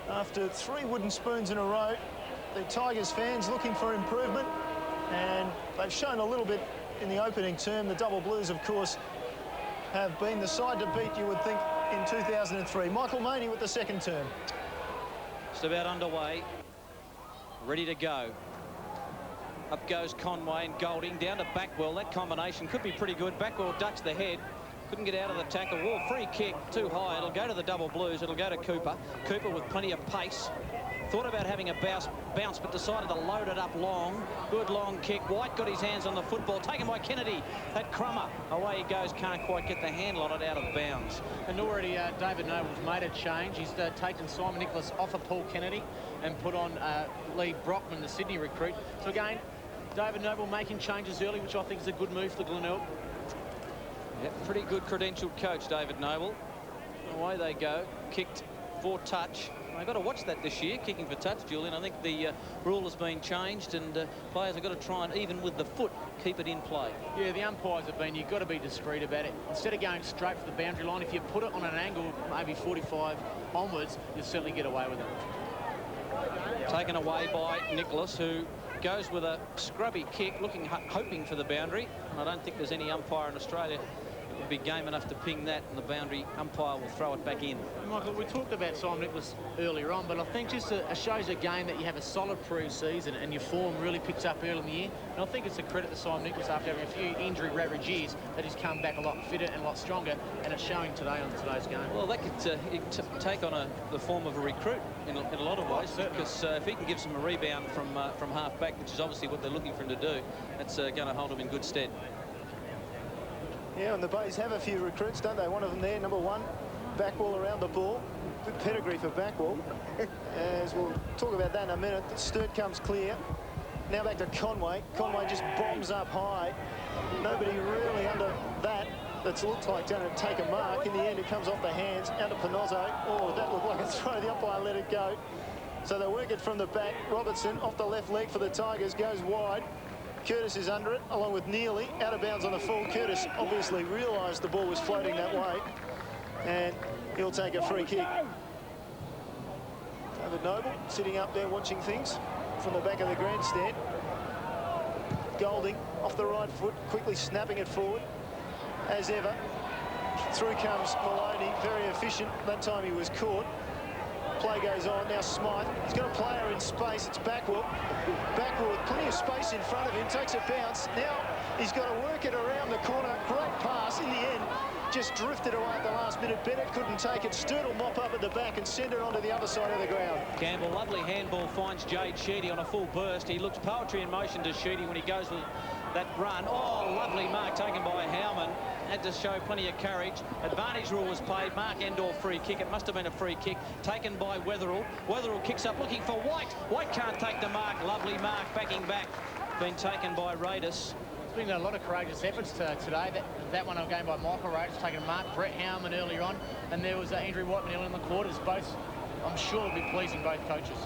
after 3 wooden spoons in a row. The Tigers fans looking for improvement, and they've shown a little bit in the opening term. The Double Blues, of course, have been the side to beat, you would think, in 2003. Michael Maney with the second term. Just about underway. Ready to go. Up goes Conway and Golding down to Backwell. That combination could be pretty good. Backwell ducks the head. Couldn't get out of the tackle. Whoa, free kick too high. It'll go to the Double Blues. It'll go to Cooper. Cooper with plenty of pace. Thought about having a bounce, but decided to load it up long. Good long kick. White got his hands on the football. Taken by Kennedy. That crummer. Away he goes. Can't quite get the handle on it, out of bounds. And already David Noble's made a change. He's taken Simon Nicholas off of Paul Kennedy and put on Lee Brockman, the Sydney recruit. So again, David Noble making changes early, which I think is a good move for Glenelg. Yep, pretty good credentialed coach, David Noble. Away they go. Kicked for touch. They've got to watch that this year, kicking for touch, Julian. I think the rule has been changed, and players have got to try and, even with the foot, keep it in play. Yeah, the umpires have been, you've got to be discreet about it. Instead of going straight for the boundary line, if you put it on an angle, maybe 45 onwards, you'll certainly get away with it. Taken away by Nicholas, who goes with a scrubby kick, hoping for the boundary. And I don't think there's any umpire in Australia would be game enough to ping that, and the boundary umpire will throw it back in. Michael, we talked about Simon Nicholas earlier on, but I think just shows a game that you have a solid pre-season and your form really picks up early in the year. And I think it's a credit to Simon Nicholas after having a few injury-ravaged years that he's come back a lot fitter and a lot stronger, and it's showing today on today's game. Well, that could take on the form of a recruit in a lot of ways, because if he can give them a rebound from half-back, which is obviously what they're looking for him to do, that's going to hold him in good stead. Yeah, and the Bays have a few recruits, don't they? One of them there, number 1, Backwell around the ball. Good pedigree for Backwell. As we'll talk about that in a minute. Sturt comes clear. Now back to Conway. Conway just bombs up high. Nobody really under that's looked like going to take a mark. In the end, it comes off the hands, out to Panozzo. Oh, that looked like a throw. The umpire let it go. So they work it from the back. Robertson off the left leg for the Tigers, goes wide. Curtis is under it, along with Neely, out of bounds on the full. Curtis obviously realised the ball was floating that way, and he'll take a free kick. David Noble sitting up there watching things from the back of the grandstand. Golding off the right foot, quickly snapping it forward, as ever. Through comes Maloney, very efficient. That time he was caught. Play goes on. Now Smythe. He's got a player in space. It's Backwell. Backwell with plenty of space in front of him. Takes a bounce. Now he's got to work it around the corner. Great pass. In the end, just drifted away at the last minute. Bennett couldn't take it. Sturt will mop up at the back and send it onto the other side of the ground. Campbell, lovely handball, finds Jade Sheedy on a full burst. He looks poetry in motion to Sheedy when he goes with that run. Oh, lovely mark taken by Howman. Had to show plenty of courage. Advantage rule was played. Mark Endor free kick. It must have been a free kick taken by Weatherald. Weatherald kicks up looking for White. White can't take the mark. Lovely mark backing back. Been taken by Raidis. There's been a lot of courageous efforts today. That one again by Michael Raidis, taking a mark. Brett Howman earlier on. And there was Andrew Whiteman early in the quarters. Both, I'm sure, will be pleasing both coaches.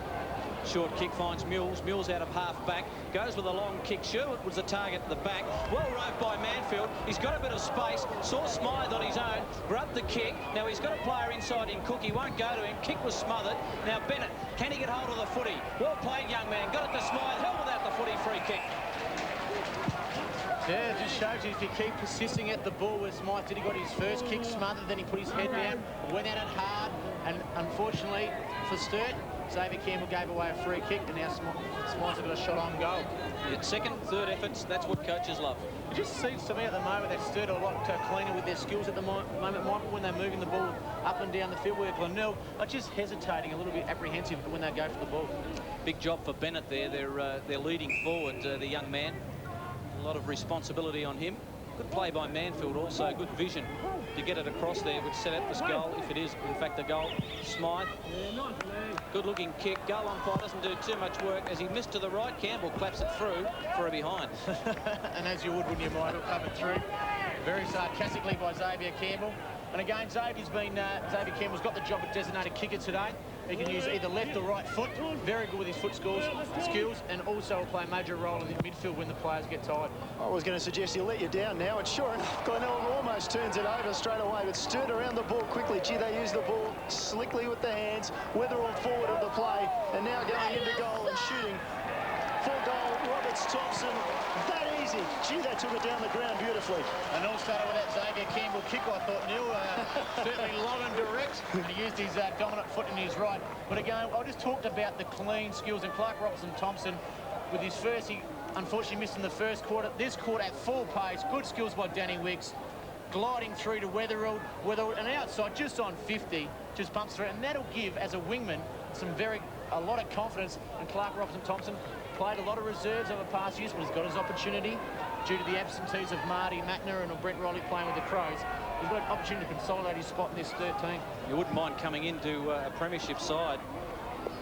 Short kick finds Mules. Mules out of half-back. Goes with a long kick. Sherwood was the target at the back. Well roved by Manfield. He's got a bit of space. Saw Smythe on his own. Grabbed the kick. Now he's got a player inside in Cook. He won't go to him. Kick was smothered. Now Bennett. Can he get hold of the footy? Well played, young man. Got it to Smythe. Held without the footy. Free kick. Yeah, it just shows you if you keep persisting at the ball where Smythe did, he got his first kick smothered, then he put his head down, went at it hard, and unfortunately for Sturt, Xavier Campbell gave away a free kick, and now Smythe's got a shot on goal. Yeah, second, third efforts, that's what coaches love. It just seems to me at the moment that Sturt are a lot cleaner with their skills at the moment, Michael, when they're moving the ball up and down the field, where Glenelg are just hesitating, a little bit apprehensive when they go for the ball. Big job for Bennett there. They're leading forward, the young man. A lot of responsibility on him. Good play by Manfield also, good vision to get it across there, which set up this goal, if it is in fact a goal. Smythe, good looking kick. Goal umpire doesn't do too much work as he missed to the right. Campbell claps it through for a behind. And as you would, wouldn't you, Michael, clap it through very sarcastically by Xavier Campbell. And again, Xavier Campbell's got the job of designated kicker today. He can use either left or right foot. Very good with his foot skills, and also will play a major role in the midfield when the players get tired. I was going to suggest he'll let you down now, and sure enough, Glenelg almost turns it over straight away, but Sturt around the ball quickly. Gee, they use the ball slickly with the hands. Weatherald forward of the play, and now going into goal and shooting. For goal, Roberts Thompson. That easy. Gee, they took it down the ground beautifully. And all started with that Xavier Campbell kick, I thought, Neil. Certainly long and direct. And he used his dominant foot in his right. But again, I just talked about the clean skills. And Clark Robertson Thompson, with his first, he unfortunately missed in the first quarter. This quarter at full pace. Good skills by Danny Wicks. Gliding through to Weatherald, and outside, just on 50, just bumps through. And that'll give, as a wingman, a lot of confidence. And Clark Robertson Thompson played a lot of reserves over past years, but he's got his opportunity due to the absentees of Marty Mattner and Brent Riley playing with the Crows. He's got an opportunity to consolidate his spot in this third team. You wouldn't mind coming into a premiership side.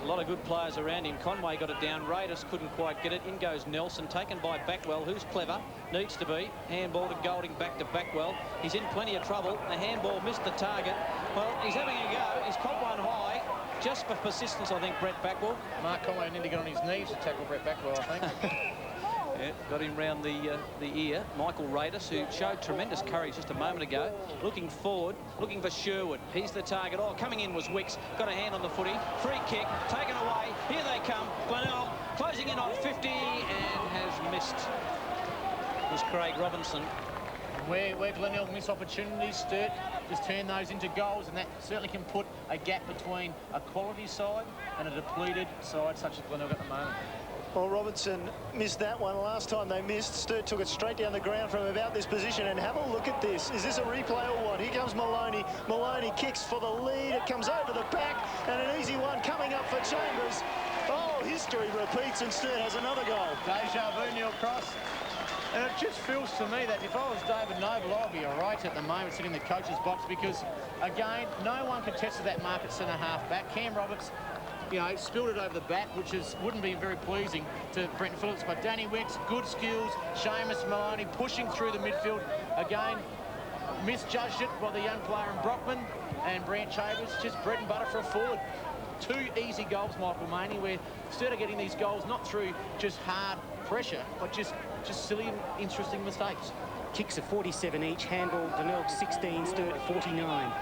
A lot of good players around him. Conway got it down. Raiders couldn't quite get it. In goes Nelson, taken by Backwell, who's clever, needs to be. Handball to Golding, back to Backwell. He's in plenty of trouble. The handball missed the target. Well, he's having a go. He's caught one high. Just for persistence, I think, Brett Backwell. Mark Conway needed to get on his knees to tackle Brett Backwell, I think. Yeah, got him round the ear. Michael Raiders, who showed tremendous courage just a moment ago. Looking forward, looking for Sherwood. He's the target. Oh, coming in was Wicks. Got a hand on the footy. Free kick, taken away. Here they come. Glenelg closing in on 50 and has missed. It was Craig Robinson. Where Glenelg miss opportunities, Sturt just turn those into goals, and that certainly can put a gap between a quality side and a depleted side such as Glenelg at the moment. Well, Robertson missed that one last time they missed. Sturt took it straight down the ground from about this position, and have a look at this. Is this a replay or what? Here comes Maloney. Maloney kicks for the lead. It comes over the back, and an easy one coming up for Chambers. Oh, history repeats, and Sturt has another goal. Deja vu, Neil Cross. And it just feels to me that if I was David Noble, I'd be all right at the moment sitting in the coach's box, because, again, no one contested that mark at centre-half back. Cam Roberts, you know, spilled it over the back, which wouldn't be very pleasing to Brenton Phillips. But Danny Wicks, good skills. Seamus Maloney pushing through the midfield. Again, misjudged it by the young player in Brockman, and Brant Chambers, just bread and butter for a forward. Two easy goals, Michael Maney, where Sturt are getting these goals not through just hard pressure, but just silly and interesting mistakes. Kicks are 47 each, handball Glenelg 16, Sturt 49.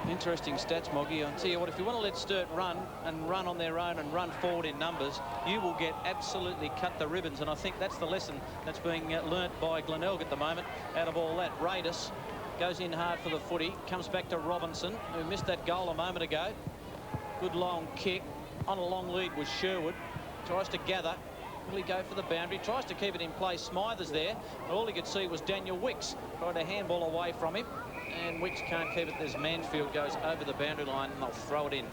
Interesting stats, Moggy. I'll tell you what, if you want to let Sturt run on their own and run forward in numbers, you will get absolutely cut the ribbons, and I think that's the lesson that's being learnt by Glenelg at the moment out of all that. Raiders goes in hard for the footy, comes back to Robinson, who missed that goal a moment ago. Good long kick. On a long lead was Sherwood. Tries to gather. Will he go for the boundary? Tries to keep it in place. Smyther's there. But all he could see was Daniel Wicks. Tried to handball away from him. And Wicks can't keep it as Manfield goes over the boundary line, and they'll throw it in.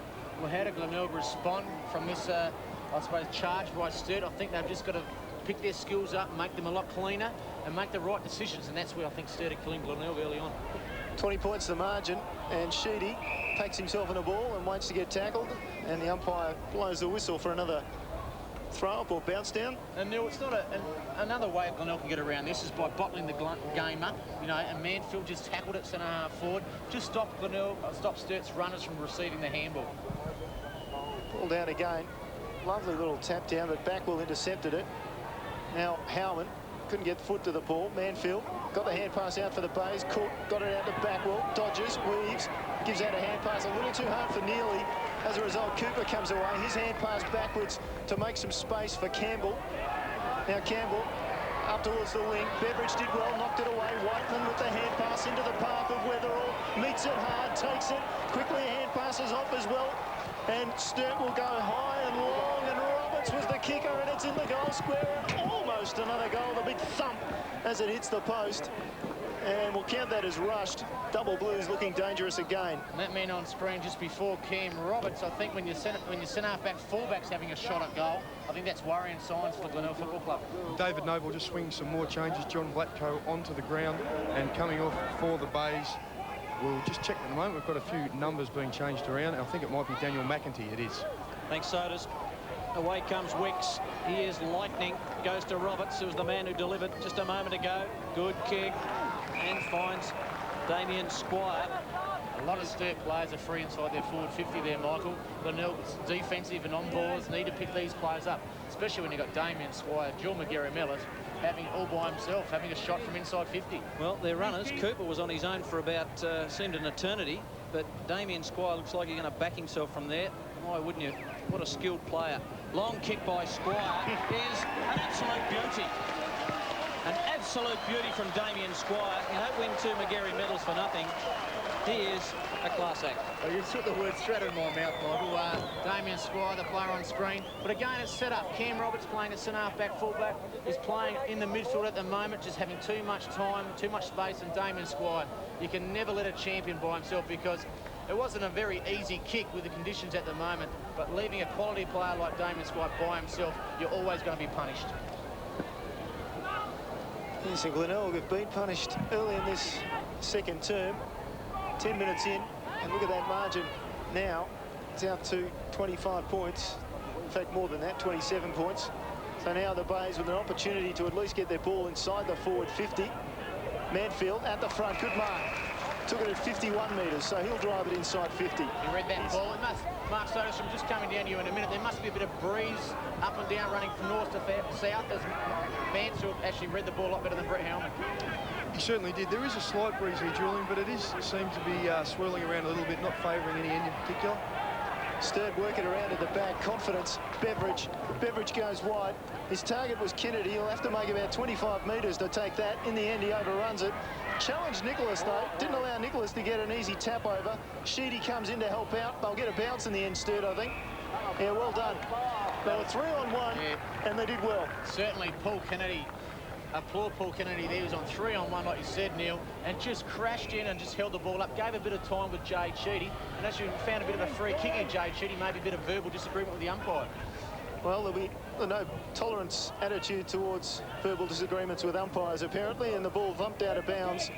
Well, how did Glenelg respond from this, I suppose, charge by Sturt? I think they've just got to pick their skills up, make them a lot cleaner, and make the right decisions. And that's where I think Sturt are killing Glenelg early on. 20 points the margin, and Sheedy takes himself in a ball and waits to get tackled, and the umpire blows the whistle for another throw-up or bounce down. And Neil, it's not another way Glenelg can get around this is by bottling the game up, you know, and Manfield just tackled it centre-half forward. Just stop Sturt's runners from receiving the handball. Ball down again. Lovely little tap down, but Backwell intercepted it. Now Howman couldn't get the foot to the ball. Manfield got the hand pass out for the Bays. Cook got it out to Backwell. Dodges, weaves, gives out a hand pass a little too hard for Neely. As a result, Cooper comes away. His hand pass backwards to make some space for Campbell. Now Campbell Up towards the wing. Beveridge did well, knocked it away. Whiteman with the hand pass into the path of Weatherall. Meets it hard, takes it. Quickly hand passes off as well. And Sturt will go high and long. And Roberts was the kicker, and it's in the goal square. Almost another goal. The big thump as it hits the post. And we'll count that as rushed. Double Blues looking dangerous again. And that man on screen just before Cam Roberts. I think when your centre-half-back fullback's having a shot at goal, I think that's worrying signs for Glenelg Football Club. David Noble just swinging some more changes. John Blatko onto the ground and coming off for the Bays. We'll just check at the moment. We've got a few numbers being changed around. I think it might be Daniel McEntee. It is. Thanks, Sodas. Away comes Wicks. He is lightning. Goes to Roberts, who was the man who delivered just a moment ago. Good kick. And finds Damien Squire. A lot of Sturt players are free inside their forward 50 there, Michael. Glenelg's defensive and on balls need to pick these players up, especially when you've got Damien Squire, Joel McGarry-Mellett having all by himself, having a shot from inside 50. Well, they're runners. Cooper was on his own for about, seemed an eternity, but Damien Squire looks like he's going to back himself from there. Why wouldn't you? What a skilled player. Long kick by Squire is an absolute beauty. An absolute beauty from Damien Squire. You don't win 2 McGarry medals for nothing. He is a class act. Well, you took the word straight out of my mouth, Michael. Damien Squire, the player on screen. But again, it's set up. Cam Roberts playing a centre-half-back fullback. He's playing in the midfield at the moment, just having too much time, too much space. And Damien Squire, you can never let a champion by himself, because it wasn't a very easy kick with the conditions at the moment. But leaving a quality player like Damien Squire by himself, you're always going to be punished. Yes, and Glenelg have been punished early in this second term. 10 minutes in, and look at that margin now. It's out to 25 points. In fact, more than that, 27 points. So now the Bays with an opportunity to at least get their ball inside the forward 50. Manfield at the front, good mark. Took it at 51 metres, so he'll drive it inside 50. You read that ball. It must, Mark Soderstrom just coming down to you in a minute. There must be a bit of breeze up and down, running from north to south, as Mansfield actually read the ball a lot better than Brett Hellman. He certainly did. There is a slight breeze here, Julian, but it seems to be swirling around a little bit, not favouring any end in particular. Sturt working around at the back, confidence. Beveridge goes wide. His target was Kennedy. He'll have to make about 25 metres to take that. In the end, he overruns it. Challenged Nicholas, though. Didn't allow Nicholas to get an easy tap over. Sheedy comes in to help out. They'll get a bounce in the end, Sturt, I think. Yeah, well done. They were 3-on-1, and they did well. Certainly, Paul Kennedy. Applaud Paul Kennedy there. He was on 3-on-1, like you said, Neil, and just crashed in and just held the ball up. Gave a bit of time with Jade Sheedy, and actually found a bit of a free kick in Jade Sheedy, maybe a bit of verbal disagreement with the umpire. Well, there'll be no tolerance attitude towards verbal disagreements with umpires, apparently, and the ball thumped out of bounds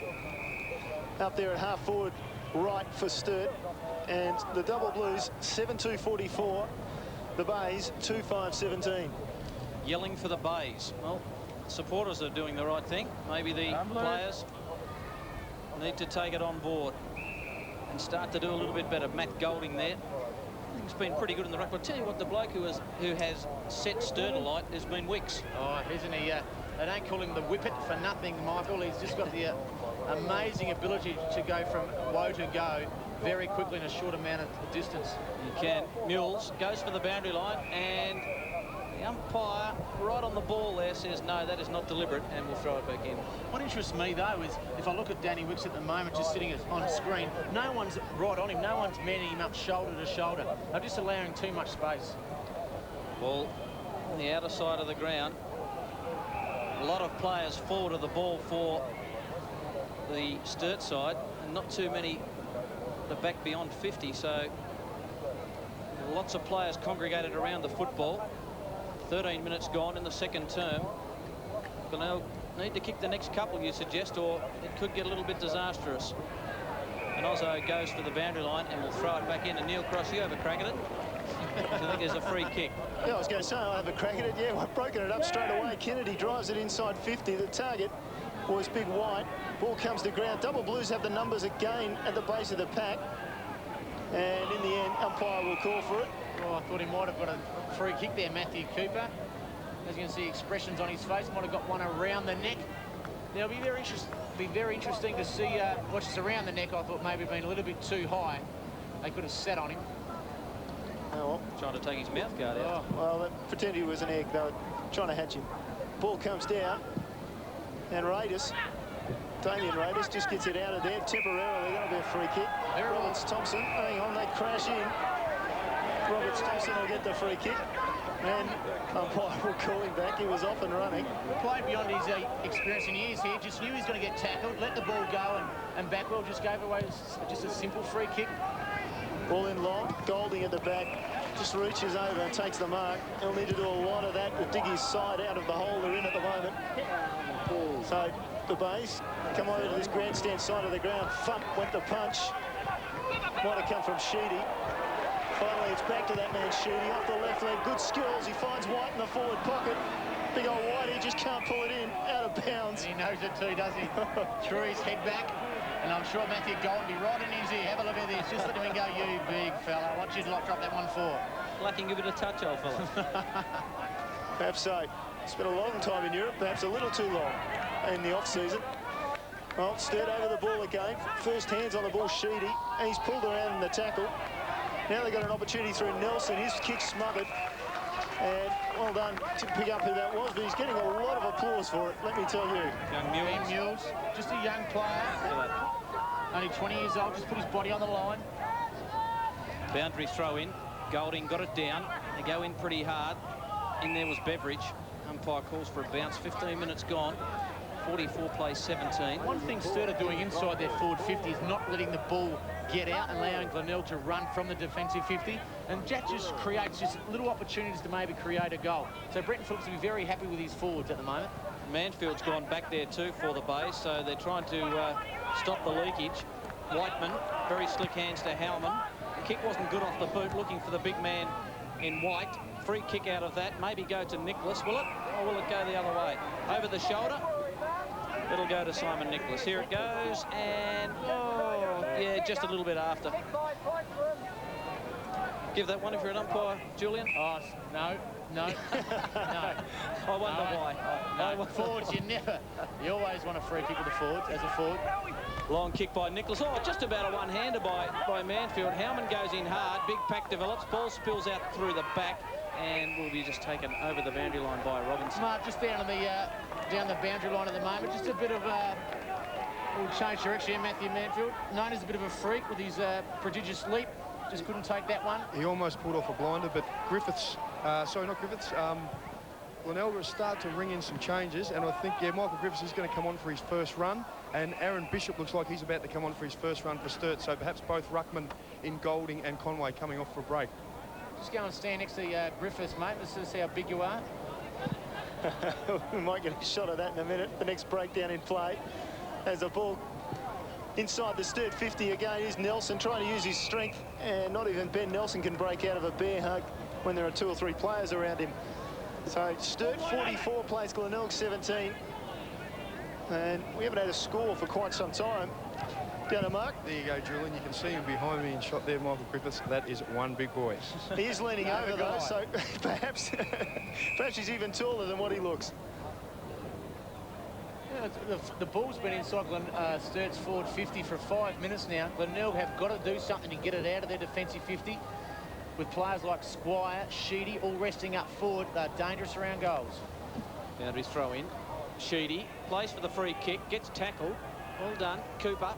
up there at half forward right for Sturt. And the Double Blues, 7-2-44. The Bays, 2-5-17. Yelling for the Bays. Well, supporters are doing the right thing. Maybe the players need to take it on board and start to do a little bit better. Matt Golding there. He's been pretty good in the ruck. I'll tell you what, the bloke who has set Sturt alight has been Wicks. Oh, isn't he? They don't call him the whippet for nothing, Michael. He's just got the amazing ability to go from woe to go very quickly in a short amount of distance. He can. Mules goes for the boundary line, and the umpire right on the ball there says no, that is not deliberate, and we'll throw it back in. What interests me though is if I look at Danny Wicks at the moment just sitting on screen, no one's right on him, no one's manning him up shoulder to shoulder. They're just allowing too much space. Ball on the outer side of the ground. A lot of players forward of the ball for the Sturt side, and not too many the back beyond 50, so lots of players congregated around the football. 13 minutes gone in the second term. Glenelg need to kick the next couple, you suggest, or it could get a little bit disastrous. And Ozzo goes for the boundary line and will throw it back in. And Neil Cross, you have a crack at it? I think there's a free kick. Yeah, I was going to say I have a crack at it. Yeah, I've broken it up straight away. Kennedy drives it inside 50. The target was Big White. Ball comes to ground. Double Blues have the numbers again at the base of the pack. And in the end, umpire will call for it. Oh, I thought he might have got a free kick there, Matthew Cooper. As you can see, expressions on his face. Might have got one around the neck. Now, it'll be very interesting to see what's around the neck. I thought maybe been a little bit too high. They could have sat on him. Oh, well. Trying to take his mouth guard out. Oh, well, pretend he was an egg. They were trying to hatch him. Ball comes down. And Raiders, Damien Raiders just gets it out of there temporarily. That'll be a free kick. Roberts Thompson, hang on, they crash in. Roberts Thompson will get the free kick. And umpire will call him back. He was off and running. Played beyond his experience in years here. Just knew he was going to get tackled, let the ball go, and Backwell just gave away just a simple free kick. Ball in long. Golding at the back. Just reaches over and takes the mark. He'll need to do a lot of that to dig his side out of the hole they're in at the moment. So the Bays come over to this grandstand side of the ground. Thump went the punch. Might have come from Sheedy. Finally, it's back to that man Sheedy off the left leg. Good skills. He finds White in the forward pocket. Big old White, he just can't pull it in. Out of bounds. He knows it too, doesn't he? Threw his head back. And I'm sure Matthew Golden will be right in his ear. Have a look at this. Just let him go, you big fella. I want you to drop that one for. Lacking a bit of touch, old fella. Perhaps so. Spent a long time in Europe, perhaps a little too long in the off-season. Well, Sturt over the ball again. First hands on the ball, Sheedy. And he's pulled around in the tackle. Now they've got an opportunity through Nelson. His kick smothered. And well done to pick up who that was, but he's getting a lot of applause for it, let me tell you. Young Ben Mules, just a young player. Only 20 years old, just put his body on the line. Boundary throw in. Golding got it down. They go in pretty hard. In there was Beveridge. Umpire calls for a bounce. 15 minutes gone. 44 plays 17. One thing Sturt are doing inside their forward 50 is not letting the ball get out and allowing Glenelg to run from the defensive 50. And Jack just creates just little opportunities to maybe create a goal. So Bretton Phillips will be very happy with his forwards at the moment. Manfield's gone back there too for the Bays, so they're trying to stop the leakage. Whiteman, very slick hands to Howman. Kick wasn't good off the boot, looking for the big man in white. Free kick out of that, maybe go to Nicholas, will it? Or will it go the other way? Over the shoulder. It'll go to Simon Nicholas. Here it goes, and oh, yeah, just a little bit after. Give that one if you're an umpire, Julian. Oh, no. No. I wonder why. No, forwards, you always want a free kick with the forwards, as a forward. Long kick by Nicholas. Oh, just about a one-hander by Manfield. Howman goes in hard. Big pack develops. Ball spills out through the back and will be just taken over the boundary line by Robinson. Mark, just down the boundary line at the moment. Just a bit of we'll change direction here, Matthew Manfield. Known as a bit of a freak with his prodigious leap. Just couldn't take that one. He almost pulled off a blinder, but Griffiths, Glenelg has started to ring in some changes, and I think, yeah, Michael Griffiths is going to come on for his first run, and Aaron Bishop looks like he's about to come on for his first run for Sturt, so perhaps both Ruckman in Golding and Conway coming off for a break. Just go and stand next to Griffiths, mate. Let's see how big you are. We might get a shot of that in a minute. The next breakdown in play as the ball inside the Sturt 50 again is Nelson trying to use his strength, and not even Ben Nelson can break out of a bear hug when there are 2 or 3 players around him. So Sturt 44 plays Glenelg 17, and we haven't had a score for quite some time. Down to Mark. There you go, Julian. You can see him behind me in shot there, Michael Griffiths. That is one big boy. He is leaning over though, so perhaps he's even taller than what he looks. Yeah, the ball's been inside Sturt's forward 50 for 5 minutes now. Glenelg have got to do something to get it out of their defensive 50. With players like Squire, Sheedy, all resting up forward, they're dangerous around goals. Boundaries throw in. Sheedy plays for the free kick, gets tackled. Well done. Cooper,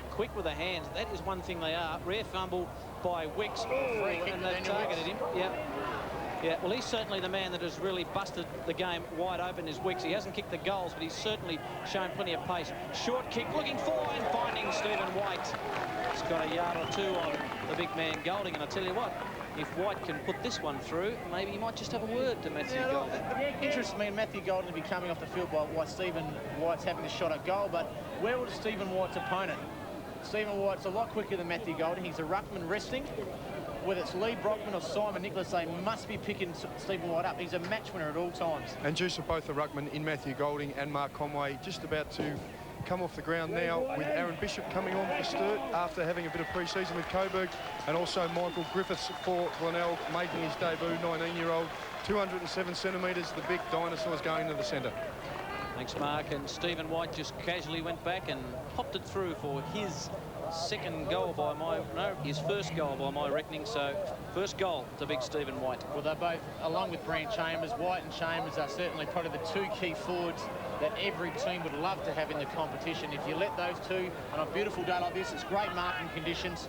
quick with the hands. That is one thing they are. Rare fumble by Wicks. Free kick and they've targeted him. Yeah. Yeah, well, he's certainly the man that has really busted the game wide open is Wicks. He hasn't kicked the goals, but he's certainly shown plenty of pace. Short kick, looking for and finding Stephen White. He's got a yard or 2 on the big man Golding, and I tell you what, if White can put this one through, maybe he might just have a word to Matthew Golding. It interests me and Matthew Golding to be coming off the field by Stephen White's having a shot at goal, but where was Stephen White's opponent? Stephen White's a lot quicker than Matthew Golding. He's a ruckman resting. Whether it's Lee Brockman or Simon Nicholas, they must be picking Stephen White up. He's a match winner at all times. And juice of both the ruckman in Matthew Golding and Mark Conway just about to come off the ground now, with Aaron Bishop coming on for Sturt after having a bit of pre-season with Coburg, and also Michael Griffiths for Glenelg making his debut, 19-year-old, 207 centimetres, the big dinosaurs going to the centre. Thanks, Mark. And Stephen White just casually went back and popped it through for his his first goal by my reckoning. So first goal to big Stephen White. Well, they're both, along with Brand Chambers, White and Chambers are certainly probably the 2 key forwards that every team would love to have in the competition. If you let those two on a beautiful day like this, it's great marking conditions.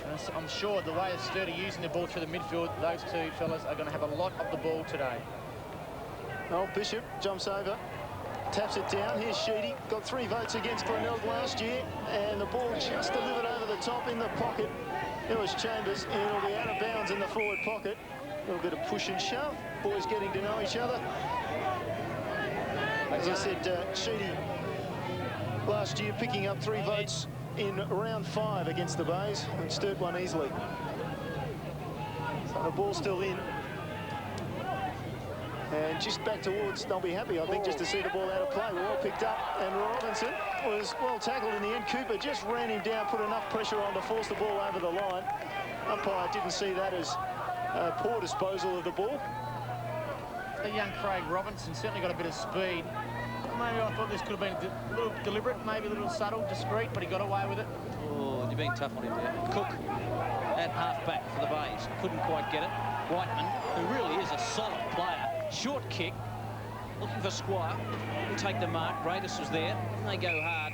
And I'm sure the way Sturt are using the ball through the midfield, those two fellas are going to have a lot of the ball today. Oh, Bishop jumps over, taps it down. Here's Sheedy. Got 3 votes against Glenelg last year, and the ball just delivered over the top in the pocket. It was Chambers, and it'll be out of bounds in the forward pocket. A little bit of push and shove. Boys getting to know each other. As I said, Sheedy last year picking up 3 votes in round 5 against the Bays, and Sturt won easily. So the ball's still in. And just back towards, they'll be happy, I think, just to see the ball out of play. Well picked up, and Robinson was well tackled in the end. Cooper just ran him down, put enough pressure on to force the ball over the line. Umpire didn't see that as poor disposal of the ball. The young Craig Robinson certainly got a bit of speed. Maybe I thought this could have been a little deliberate, maybe a little subtle, discreet, but he got away with it. Oh, you're being tough on him there. Cook at half-back for the Bays. Couldn't quite get it. Whiteman, who really is a solid player. Short kick, looking for Squire. He'll take the mark. Radis was there. And they go hard.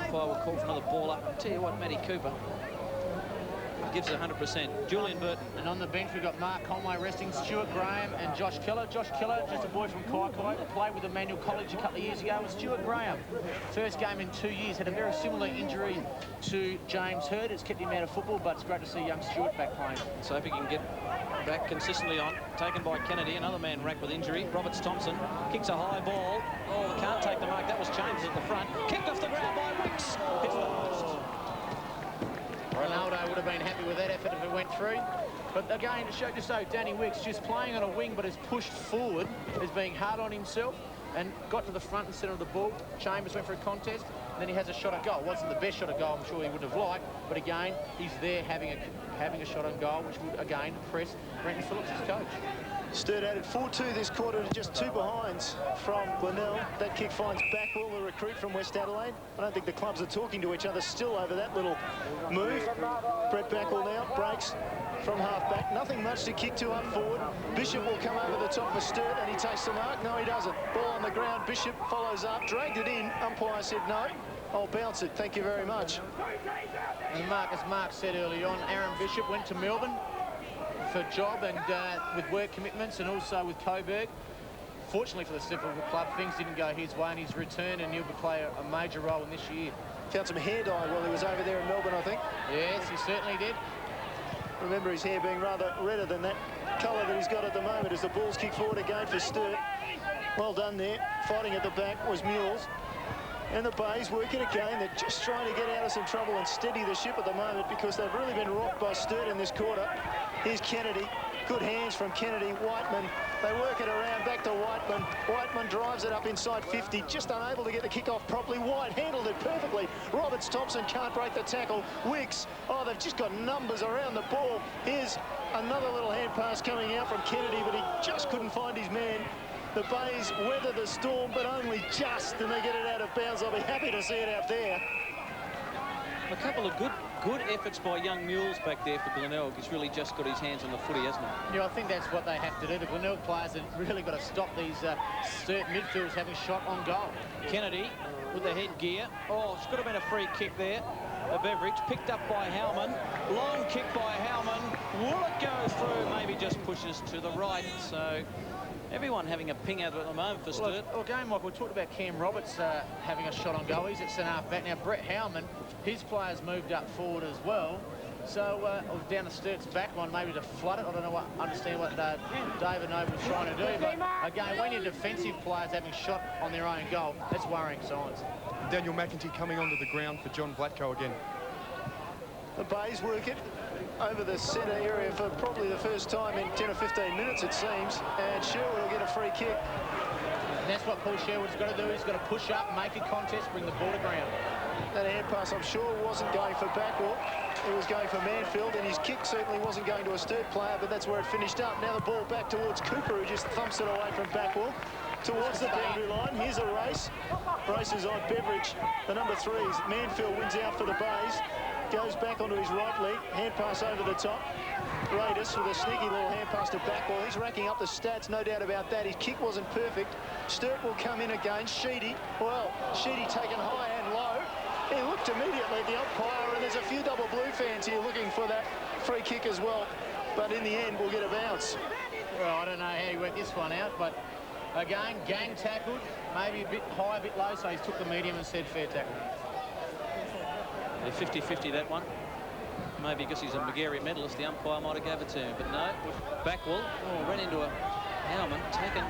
Umpire will call for another ball up. I'll tell you what, Matty Cooper gives it 100%. Julian Burton. And on the bench, we've got Mark Conway resting, Stuart Graham and Josh Keller. Josh Keller, just a boy from Kaikai, played with Emmanuel College a couple of years ago. And Stuart Graham, first game in 2 years, had a very similar injury to James Hurd. It's kept him out of football, but it's great to see young Stuart back playing. So if he can get back consistently on. Taken by Kennedy, another man racked with injury. Roberts Thompson kicks a high ball. Oh, can't take the mark. That was Chambers at the front. Kicked off the ground by Wicks. Hits the post. Ronaldo would have been happy with that effort if it went through. But again, it showed just so Danny Wicks just playing on a wing, but is pushed forward, is being hard on himself, and got to the front and centre of the ball. Chambers went for a contest, and then he has a shot at goal. It wasn't the best shot at goal, I'm sure he would have liked, but again, he's there having a shot on goal, which would again impress Brenton Phillips as coach. Sturt added 4-2 this quarter to just 2 behinds from Glenelg. That kick finds Backwell, the recruit from West Adelaide. I don't think the clubs are talking to each other still over that little move. Brett Backwell now breaks from half-back. Nothing much to kick to up forward. Bishop will come over the top for Sturt, and he takes the mark. No, he doesn't. Ball on the ground. Bishop follows up, dragged it in. Umpire said no. I'll bounce it. Thank you very much. And Mark, as Mark said early on, Aaron Bishop went to Melbourne for job and with work commitments, and also with Coburg. Fortunately for the Liverpool club, things didn't go his way, and he's returned, and he'll play a major role in this year. Found some hair dye while he was over there in Melbourne, I think. Yes, he certainly did. Remember his hair being rather redder than that colour that he's got at the moment as the ball's kicked forward again for Sturt. Well done there. Fighting at the back was Mules. And the Bays working again. They're just trying to get out of some trouble and steady the ship at the moment because they've really been rocked by Sturt in this quarter. Here's Kennedy. Good hands from Kennedy. Whiteman. They work it around back to Whiteman. Whiteman drives it up inside 50. Just unable to get the kick off properly. White handled it perfectly. Roberts Thompson can't break the tackle. Wicks. Oh, they've just got numbers around the ball. Here's another little hand pass coming out from Kennedy, but he just couldn't find his man. The Bays weather the storm, but only just, and they get it out of bounds. I'll be happy to see it out there. A couple of good efforts by young Mules back there for Glenelg. He's really just got his hands on the footy, hasn't he? Yeah, I think that's what they have to do. The Glenelg players have really got to stop these Sturt midfielders having shot on goal. Kennedy with the headgear. Oh, it's got to have been a free kick there. A Beveridge picked up by Howman. Long kick by Howman. Will it go through? Maybe just pushes to the right. So everyone having a ping out at the moment for Sturt. Well, again, Michael, we talked about Cam Roberts having a shot on goal. He's at centre half back. Now, Brett Howman, his players moved up forward as well. So, down the Sturt's back line, maybe to flood it. I don't know understand what David Noble was trying to do. But, again, when your defensive players having shot on their own goal, that's worrying signs. Daniel McEntee coming onto the ground for John Blatko again. The Bays work it over the centre area for probably the first time in 10 or 15 minutes, it seems. And Sherwood will get a free kick. And that's what Paul Sherwood's got to do. He's got to push up, make a contest, bring the ball to ground. That hand pass, I'm sure, wasn't going for Backwell. It was going for Manfield, and his kick certainly wasn't going to a Sturt player, but that's where it finished up. Now the ball back towards Cooper, who just thumps it away from Backwell towards the boundary line. Here's a race. Race is on Beveridge, the number 3s. Manfield wins out for the Bays. Goes back onto his right leg. Hand pass over the top. Raidis with a sneaky little hand pass to backball. He's racking up the stats, no doubt about that. His kick wasn't perfect. Sturt will come in again. Sheedy, well, Sheedy taken high and low. He looked immediately at the umpire, and there's a few double blue fans here looking for that free kick as well. But in the end, we'll get a bounce. Well, I don't know how he worked this one out, but again, gang tackled, maybe a bit high, a bit low, so he took the medium and said fair tackle. Yeah, 50-50 that one. Maybe because he's a Magarey medalist, the umpire might have gave it to him, but no. Backwell ran into a Howman, taken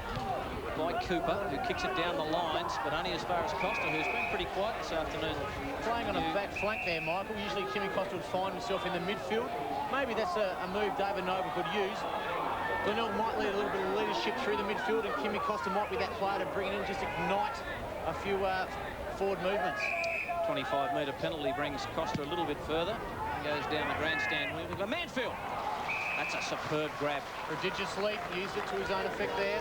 by Cooper, who kicks it down the lines, but only as far as Costa, who's been pretty quiet this afternoon. Playing on a back flank there, Michael. Usually Kimmy Costa would find himself in the midfield. Maybe that's a move David Noble could use. Glenelg might lead a little bit of leadership through the midfield, and Kimmy Costa might be that player to bring it in, just ignite a few forward movements. 25-metre penalty brings Costa a little bit further. Goes down the grandstand. We've got Manfield. That's a superb grab. Prodigious leap, used it to his own effect there.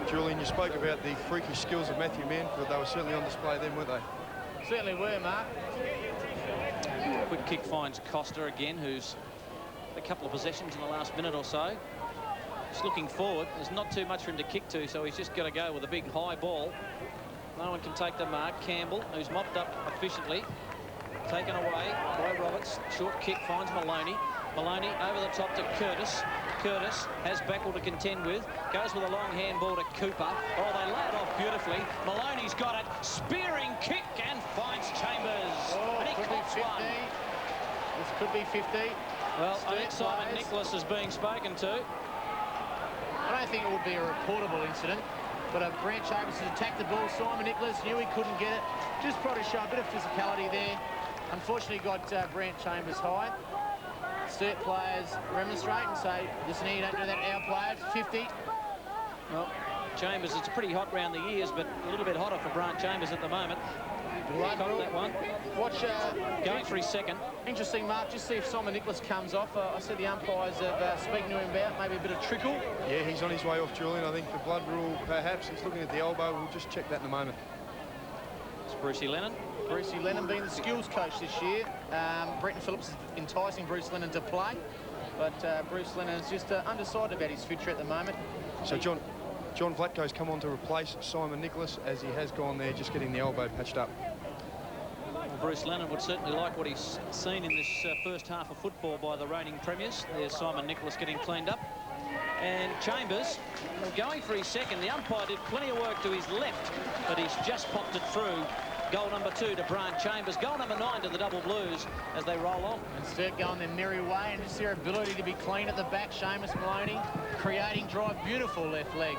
Julian, you spoke about the freakish skills of Matthew Manfield. They were certainly on display then, weren't they? Certainly were, Mark. Quick kick finds Costa again, who's a couple of possessions in the last minute or so. Just looking forward. There's not too much for him to kick to, so he's just got to go with a big high ball. No one can take the mark. Campbell, who's mopped up efficiently, taken away by Roberts. Short kick finds Maloney. Maloney over the top to Curtis. Curtis has Backwell to contend with. Goes with a long handball to Cooper. Oh, they lay it off beautifully. Maloney's got it. Spearing kick and finds Chambers. Oh, and he cops one. This could be 50. Well, I think Simon Nicholas is being spoken to. I don't think it would be a reportable incident. But Brant Chambers has attacked the ball. Simon Nicholas knew he couldn't get it. Just tried to show a bit of physicality there. Unfortunately got Brant Chambers high. Sturt players remonstrate and say, listen here, you don't do that, our players. 50. Well, Chambers, it's pretty hot round the ears, but a little bit hotter for Brant Chambers at the moment. That one. Watch going for his second. Interesting, Mark. Just see if Simon Nicholas comes off. I see the umpires have speaking to him about maybe a bit of trickle. Yeah, he's on his way off, Julian. I think the blood rule, perhaps. He's looking at the elbow. We'll just check that in a moment. It's Brucey Lennon. Brucey Lennon being the skills coach this year. Brenton Phillips is enticing Bruce Lennon to play, but Bruce Lennon is just undecided about his future at the moment. So John Vlatko's come on to replace Simon Nicholas, as he has gone there, just getting the elbow patched up. Well, Bruce Lennon would certainly like what he's seen in this first half of football by the reigning premiers. There's Simon Nicholas getting cleaned up. And Chambers going for his second. The umpire did plenty of work to his left, but he's just popped it through. Goal number 2 to Brant Chambers. Goal number 9 to the Double Blues as they roll on. And Sturt going their merry way, and just their ability to be clean at the back. Seamus Maloney creating drive. Beautiful left leg.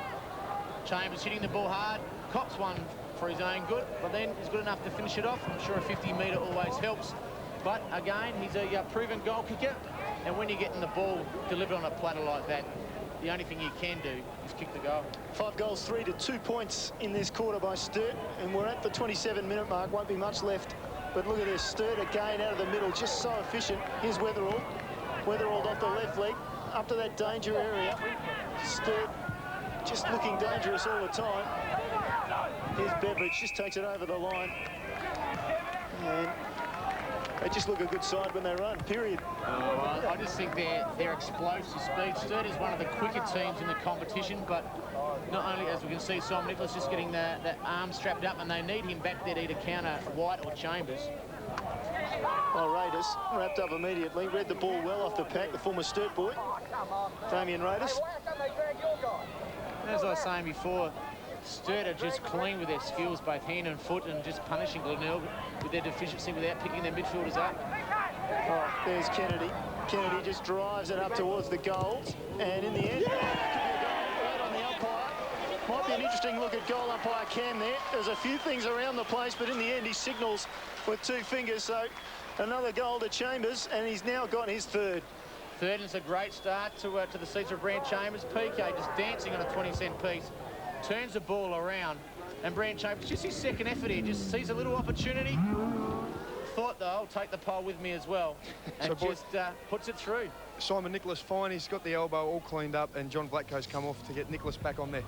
Chambers hitting the ball hard. Cops one for his own good, but then he's good enough to finish it off. I'm sure a 50-metre always helps. But again, he's a proven goal kicker. And when you're getting the ball delivered on a platter like that, the only thing you can do is kick the goal. 5 goals, 3 to 2 points in this quarter by Sturt, and we're at the 27-minute mark. Won't be much left, but look at this. Sturt again out of the middle, just so efficient. Here's Weatherald. Weatherald off the left leg, up to that danger area. Sturt just looking dangerous all the time. Here's Beveridge, just takes it over the line. And they just look a good side when they run, period. I just think their explosive speed. Sturt is one of the quicker teams in the competition, but not only, as we can see, Simon Nicholas just getting that arm strapped up, and they need him back there to either counter White or Chambers. Well, Raiders wrapped up immediately, read the ball well off the pack, the former Sturt boy, Damien Raiders. As I was saying before, Sturt are just clean with their skills, both hand and foot, and just punishing Glenelg with their deficiency without picking their midfielders up. Oh, there's Kennedy. Kennedy just drives it up towards the goals, and in the end, could be a goal right on the umpire. Might be an interesting look at goal umpire Cam there. There's a few things around the place, but in the end, he signals with 2 fingers. So another goal to Chambers, and he's now got his third. Third, and it's a great start to the seats of Brant Chambers. PK just dancing on a 20-cent piece. Turns the ball around, and Brant Chambers, just his second effort here, just sees a little opportunity. Thought, though, I'll take the pole with me as well, and so just puts it through. Simon Nicholas fine, he's got the elbow all cleaned up, and John Vlatko's come off to get Nicholas back on there.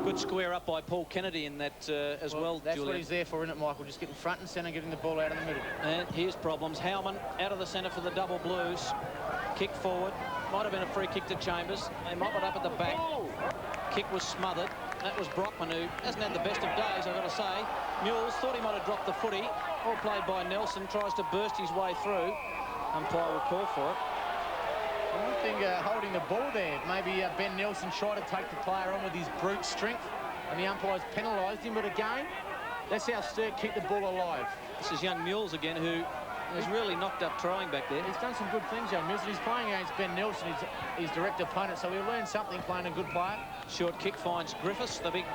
Good square up by Paul Kennedy in that as well, That's Julian. what he's there for, isn't it, Michael? Just getting front and centre, getting the ball out of the middle. And here's problems. Howman out of the centre for the double blues. Kick forward. Might have been a free kick to Chambers. They mop it up at the back. Kick was smothered. That was Brockman, who hasn't had the best of days, I've got to say. Mules thought he might have dropped the footy. All played by Nelson. Tries to burst his way through. Umpire will call for it. One thing holding the ball there, maybe Ben Nelson tried to take the player on with his brute strength, and the umpires penalised him. But again, that's how Sturt keep the ball alive. This is young Mules again, who has really knocked up trying back there. He's done some good things, young Mules. He's playing against Ben Nelson, his direct opponent, so he'll learn something playing a good player. Short kick finds Griffiths, the big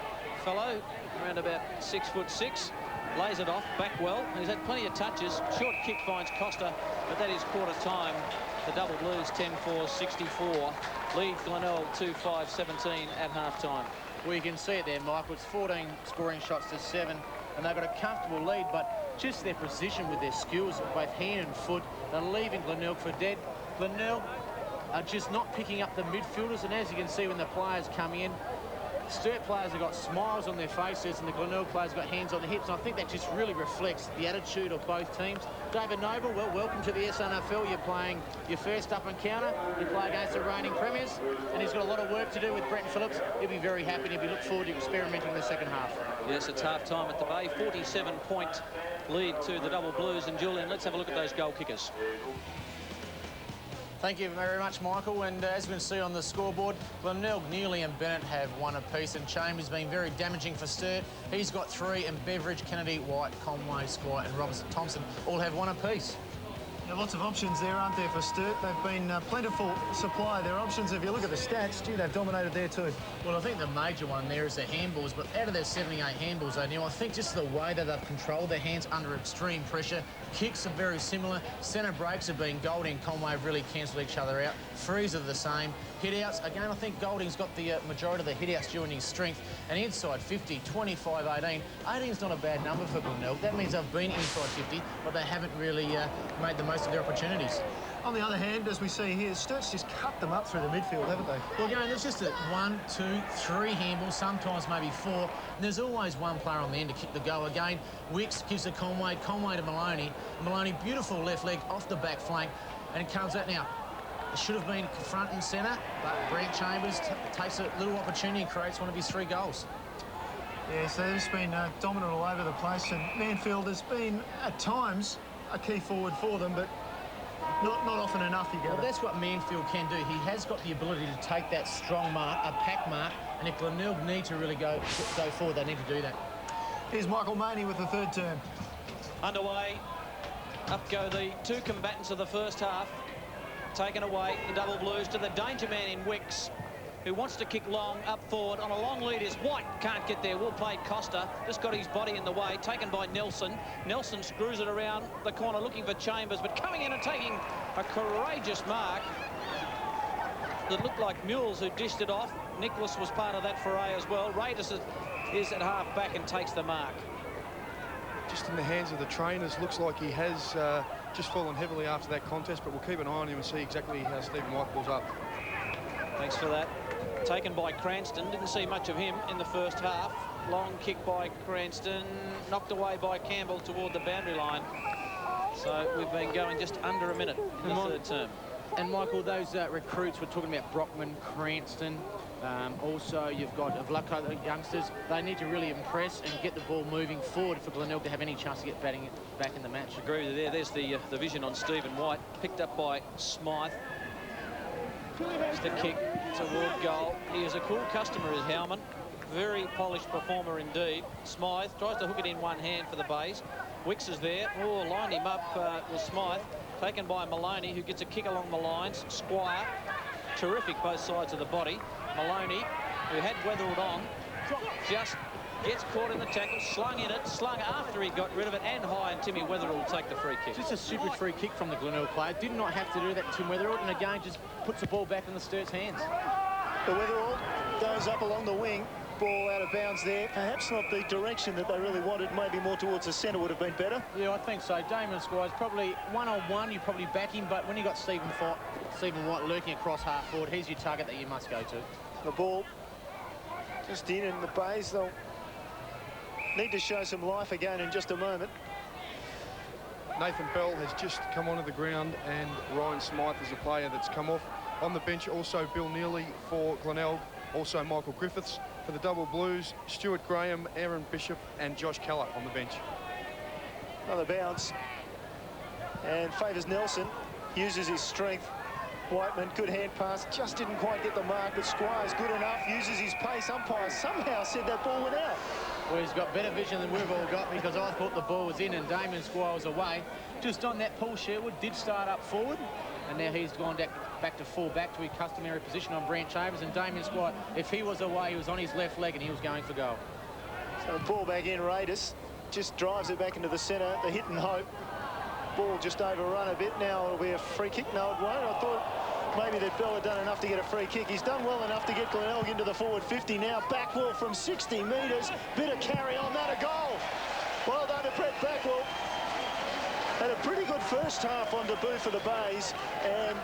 fellow, around about 6'6". Lays it off, back well. He's had plenty of touches. Short kick finds Costa, but that is quarter time. The double blues 10-4-64. Lead Glenelg 2-5-17 at half-time. Well, you can see it there, Michael. It's 14 scoring shots to 7, and they've got a comfortable lead, but just their precision with their skills, both hand and foot, they're leaving Glenelg for dead. Glenelg are just not picking up the midfielders, and as you can see when the players come in, Sturt players have got smiles on their faces and the Glenelg players have got hands on the hips, and I think that just really reflects the attitude of both teams. David Noble, well, welcome to the SNFL. You're playing your first up and counter. You play against the reigning premiers, and he's got a lot of work to do with Brenton Phillips. He'll be very happy, and he'll be look forward to experimenting in the second half. Yes, it's half-time at the Bay. 47-point lead to the double blues. And Julian, let's have a look at those goal kickers. Thank you very much, Michael. And as we can see on the scoreboard, Glenelg, Neely and Bennett have one apiece, and Chambers been very damaging for Sturt. He's got 3, and Beveridge, Kennedy, White, Conway, Squire and Robertson Thompson all have one apiece. There are lots of options there, aren't there, for Sturt? They've been plentiful supply. Their options, if you look at the stats, gee, they've dominated there too. Well, I think the major one there is the handballs, but out of their 78 handballs, O'Neill, I think just the way that they've controlled their hands under extreme pressure. Kicks are very similar. Centre breaks have been Golding and Conway have really cancelled each other out. Frees are the same. Hit-outs, again, I think Golding's got the majority of the hit-outs due in his strength. And inside 50, 25, 18. 18's not a bad number for Glenelg. That means they've been inside 50, but they haven't really made the most of their opportunities. On the other hand, as we see here, Sturt's just cut them up through the midfield, haven't they? Well, again, there's just 1, 2, 3 handballs, sometimes maybe 4. And there's always one player on the end to kick the goal. Again, Wicks gives to Conway, Conway to Maloney. Maloney, beautiful left leg off the back flank, and it comes out now. It should have been front and centre, but Brent Chambers takes a little opportunity and creates one of his 3 goals. Yes, they've just been dominant all over the place, and Manfield has been, at times, a key forward for them, but not often enough, you Well, that's what Manfield can do. He has got the ability to take that strong mark, a pack mark, and if Glenelg need to really go forward, they need to do that. Here's Michael Maney with the 3rd term. Underway. Up go the 2 combatants of the first half. Taken away, the double blues to the danger man in Wicks, who wants to kick long up forward. On a long lead is White. Can't get there. Well played, Costa. Just got his body in the way. Taken by Nelson. Nelson screws it around the corner looking for Chambers, but coming in and taking a courageous mark that looked like Mules, who dished it off. Nicholas was part of that foray as well. Raiders is at half back and takes the mark. Just in the hands of the trainers, looks like he has just fallen heavily after that contest, but we'll keep an eye on him and see exactly how Stephen White pulls up. Thanks for that. Taken by Cranston. Didn't see much of him in the first half. Long kick by Cranston. Knocked away by Campbell toward the boundary line. So we've been going just under a minute in the 3rd term. And Michael, those recruits, we're talking about Brockman, Cranston, also you've got Vlako, the youngsters. They need to really impress and get the ball moving forward for Glenelg to have any chance to get batting back in the match. Agree with you there. There's the vision on Stephen White, picked up by Smythe. It's the kick toward goal. He is a cool customer, is Howman. Very polished performer indeed. Smythe tries to hook it in one hand for the Bays. Wicks is there. Oh, lined him up with Smythe. Taken by Maloney, who gets a kick along the lines. Squire, terrific both sides of the body. Maloney, who had Weatherald on, just gets caught in the tackle, slung in it, slung after he got rid of it, and high, and Timmy Weatherald will take the free kick. Just a super free kick from the Glenelg player. Did not have to do that, Tim Weatherald, and again just puts the ball back in the Sturt's hands. The Weatherald goes up along the wing. Ball out of bounds there. Perhaps not the direction that they really wanted. Maybe more towards the centre would have been better. Yeah, I think so. Damon Squire's probably one-on-one. You probably back him, but when you got Stephen White lurking across half forward, he's your target that you must go to. The ball just in, and the Bays, they'll need to show some life again in just a moment. Nathan Bell has just come onto the ground, and Ryan Smythe is a player that's come off. On the bench, also Bill Neely for Glenelg, also Michael Griffiths. For the Double Blues, Stuart Graham, Aaron Bishop and Josh Keller on the bench. Another bounce, and favours Nelson, uses his strength. Whiteman, good hand pass, just didn't quite get the mark, but Squire's good enough, uses his pace. Umpire somehow said that ball went out. Well, he's got better vision than we've all got, because I thought the ball was in and Damien Squire was away. Just on that, Paul Sherwood did start up forward, and now he's gone back to full back to his customary position on Brant Chambers. And Damien Squire, if he was away, he was on his left leg and he was going for goal. So the ball back in, Raiders just drives it back into the centre, the hit and hope. Ball just overrun a bit. Now it'll be a free kick. No, it won't. I thought maybe that Bell had done enough to get a free kick. He's done well enough to get Glenelg into the forward 50 now. Backwell from 60 metres. Bit of carry on that, a goal. Well done to Brett Backwell. Had a pretty good first half on debut for the Bays, and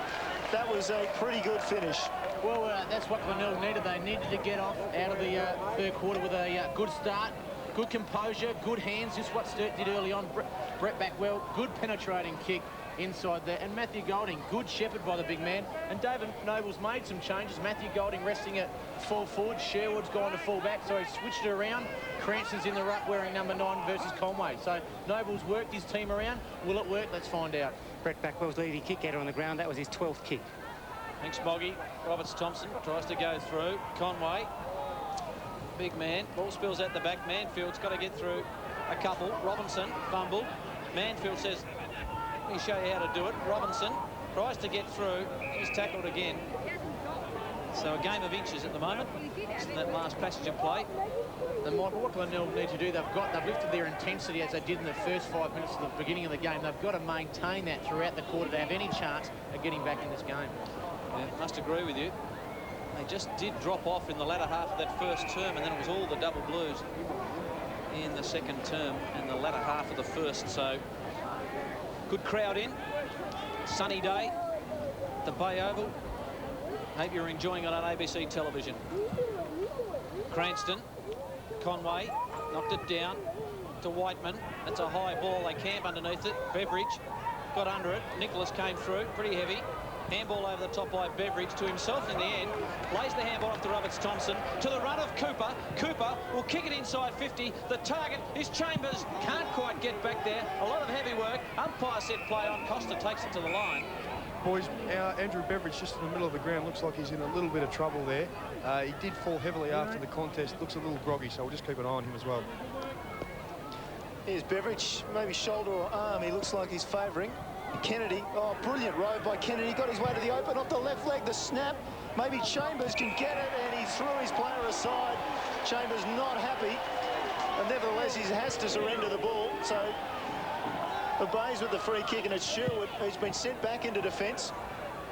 that was a pretty good finish. Well, that's what Glenelg needed. They needed to get off out of the third quarter with a good start, good composure, good hands. Just what Sturt did early on. Brett Backwell, good penetrating kick inside there. And Matthew Golding, good shepherd by the big man. And David Noble's made some changes. Matthew Golding resting at full forward. Sherwood's gone to full back, so he switched it around. Cranston's in the ruck wearing number 9 versus Conway. So Noble's worked his team around. Will it work? Let's find out. Brett Backwell's leading kick getter on the ground. That was his 12th kick. Thanks, Boggy. Roberts Thompson tries to go through. Conway, big man. Ball spills out the back. Manfield's got to get through a couple. Robinson fumbled. Manfield says, let me show you how to do it. Robinson tries to get through. He's tackled again. So a game of inches at the moment. Just in that last passage of play. And Michael, what Glenelg need to do, they've lifted their intensity as they did in the first 5 minutes of the beginning of the game. They've got to maintain that throughout the quarter to have any chance of getting back in this game. Yeah, must agree with you. They just did drop off in the latter half of that first term, and then it was all the Double Blues in the second term and the latter half of the first. So good crowd in, sunny day, the Bay Oval. Hope you're enjoying it on ABC television. Cranston, Conway knocked it down to Whiteman. That's a high ball. They camp underneath it. Beveridge got under it. Nicholas came through, pretty heavy. Handball over the top by Beveridge to himself in the end. Plays the handball off to Roberts Thompson. To the run of Cooper. Cooper will kick it inside 50. The target is Chambers. Can't quite get back there. A lot of heavy work. Umpire said play on. Costa takes it to the line. Boys, Andrew Beveridge just in the middle of the ground. Looks like he's in a little bit of trouble there. He did fall heavily after the contest. Looks a little groggy, so we'll just keep an eye on him as well. Here's Beveridge, maybe shoulder or arm. He looks like he's favouring. Kennedy, oh, brilliant rove by Kennedy. Got his way to the open, off the left leg, the snap. Maybe Chambers can get it, and he threw his player aside. Chambers not happy, and nevertheless he has to surrender the ball. So the Bays with the free kick, and it's Sherwood who's been sent back into defence.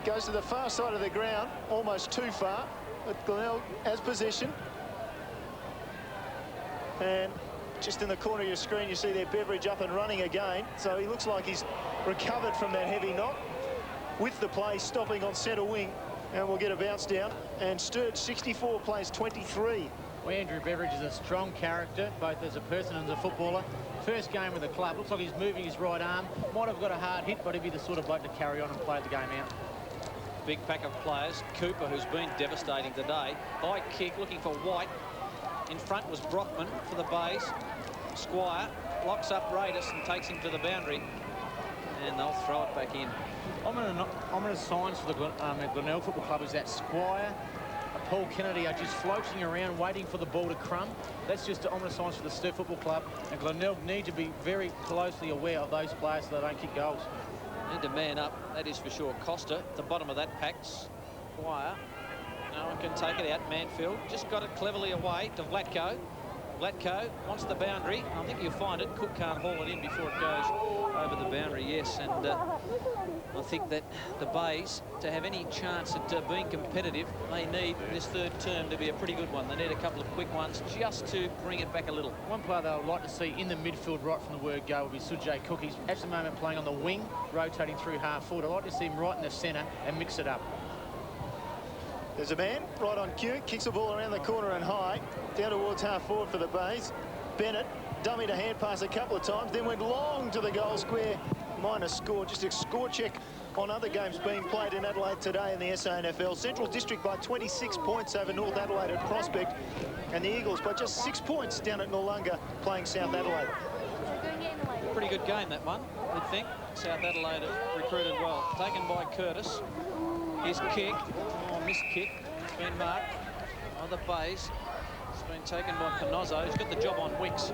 Goes to the far side of the ground, almost too far. But Glenelg has possession. And just in the corner of your screen, you see their Beveridge up and running again. So he looks like he's recovered from that heavy knock. With the play stopping on centre wing, and we'll get a bounce down. And Sturt, 64, plays 23. Well, Andrew Beveridge is a strong character, both as a person and as a footballer. First game with the club, looks like he's moving his right arm. Might have got a hard hit, but he'd be the sort of bloke to carry on and play the game out. Big pack of players. Cooper, who's been devastating today. High kick, looking for White. In front was Brockman for the Bays. Squire locks up Raiders and takes him to the boundary. And they'll throw it back in. Ominous signs for the Glenelg Football Club is that Squire, Paul Kennedy are just floating around waiting for the ball to crumb. That's just the ominous signs for the Sturt Football Club. And Glenelg need to be very closely aware of those players so they don't kick goals. Need to man up, that is for sure. Costa at the bottom of that pack. Squire. No one can take it out. Manfield just got it cleverly away to Vlatko. Vlatko wants the boundary. I think you'll find it. Cook can't haul it in before it goes over the boundary, yes. And I think that the Bays, to have any chance at being competitive, they need this third term to be a pretty good one. They need a couple of quick ones just to bring it back a little. One player they would like to see in the midfield right from the word go would be Sujay Cook. He's at the moment playing on the wing, rotating through half forward. I'd like to see him right in the centre and mix it up. There's a man right on cue, kicks the ball around the corner and high, down towards half forward for the Bays. Bennett, dummy to hand pass a couple of times, then went long to the goal square. Minor score, just a score check on other games being played in Adelaide today in the SANFL. Central District by 26 points over North Adelaide at Prospect, and the Eagles by just 6 points down at Noarlunga playing South Adelaide. Pretty good game, that one, you'd think. South Adelaide have recruited well. Taken by Curtis. His kick, missed kick, it's been marked by the Bays. It's been taken by Panozzo. He's got the job on Wicks.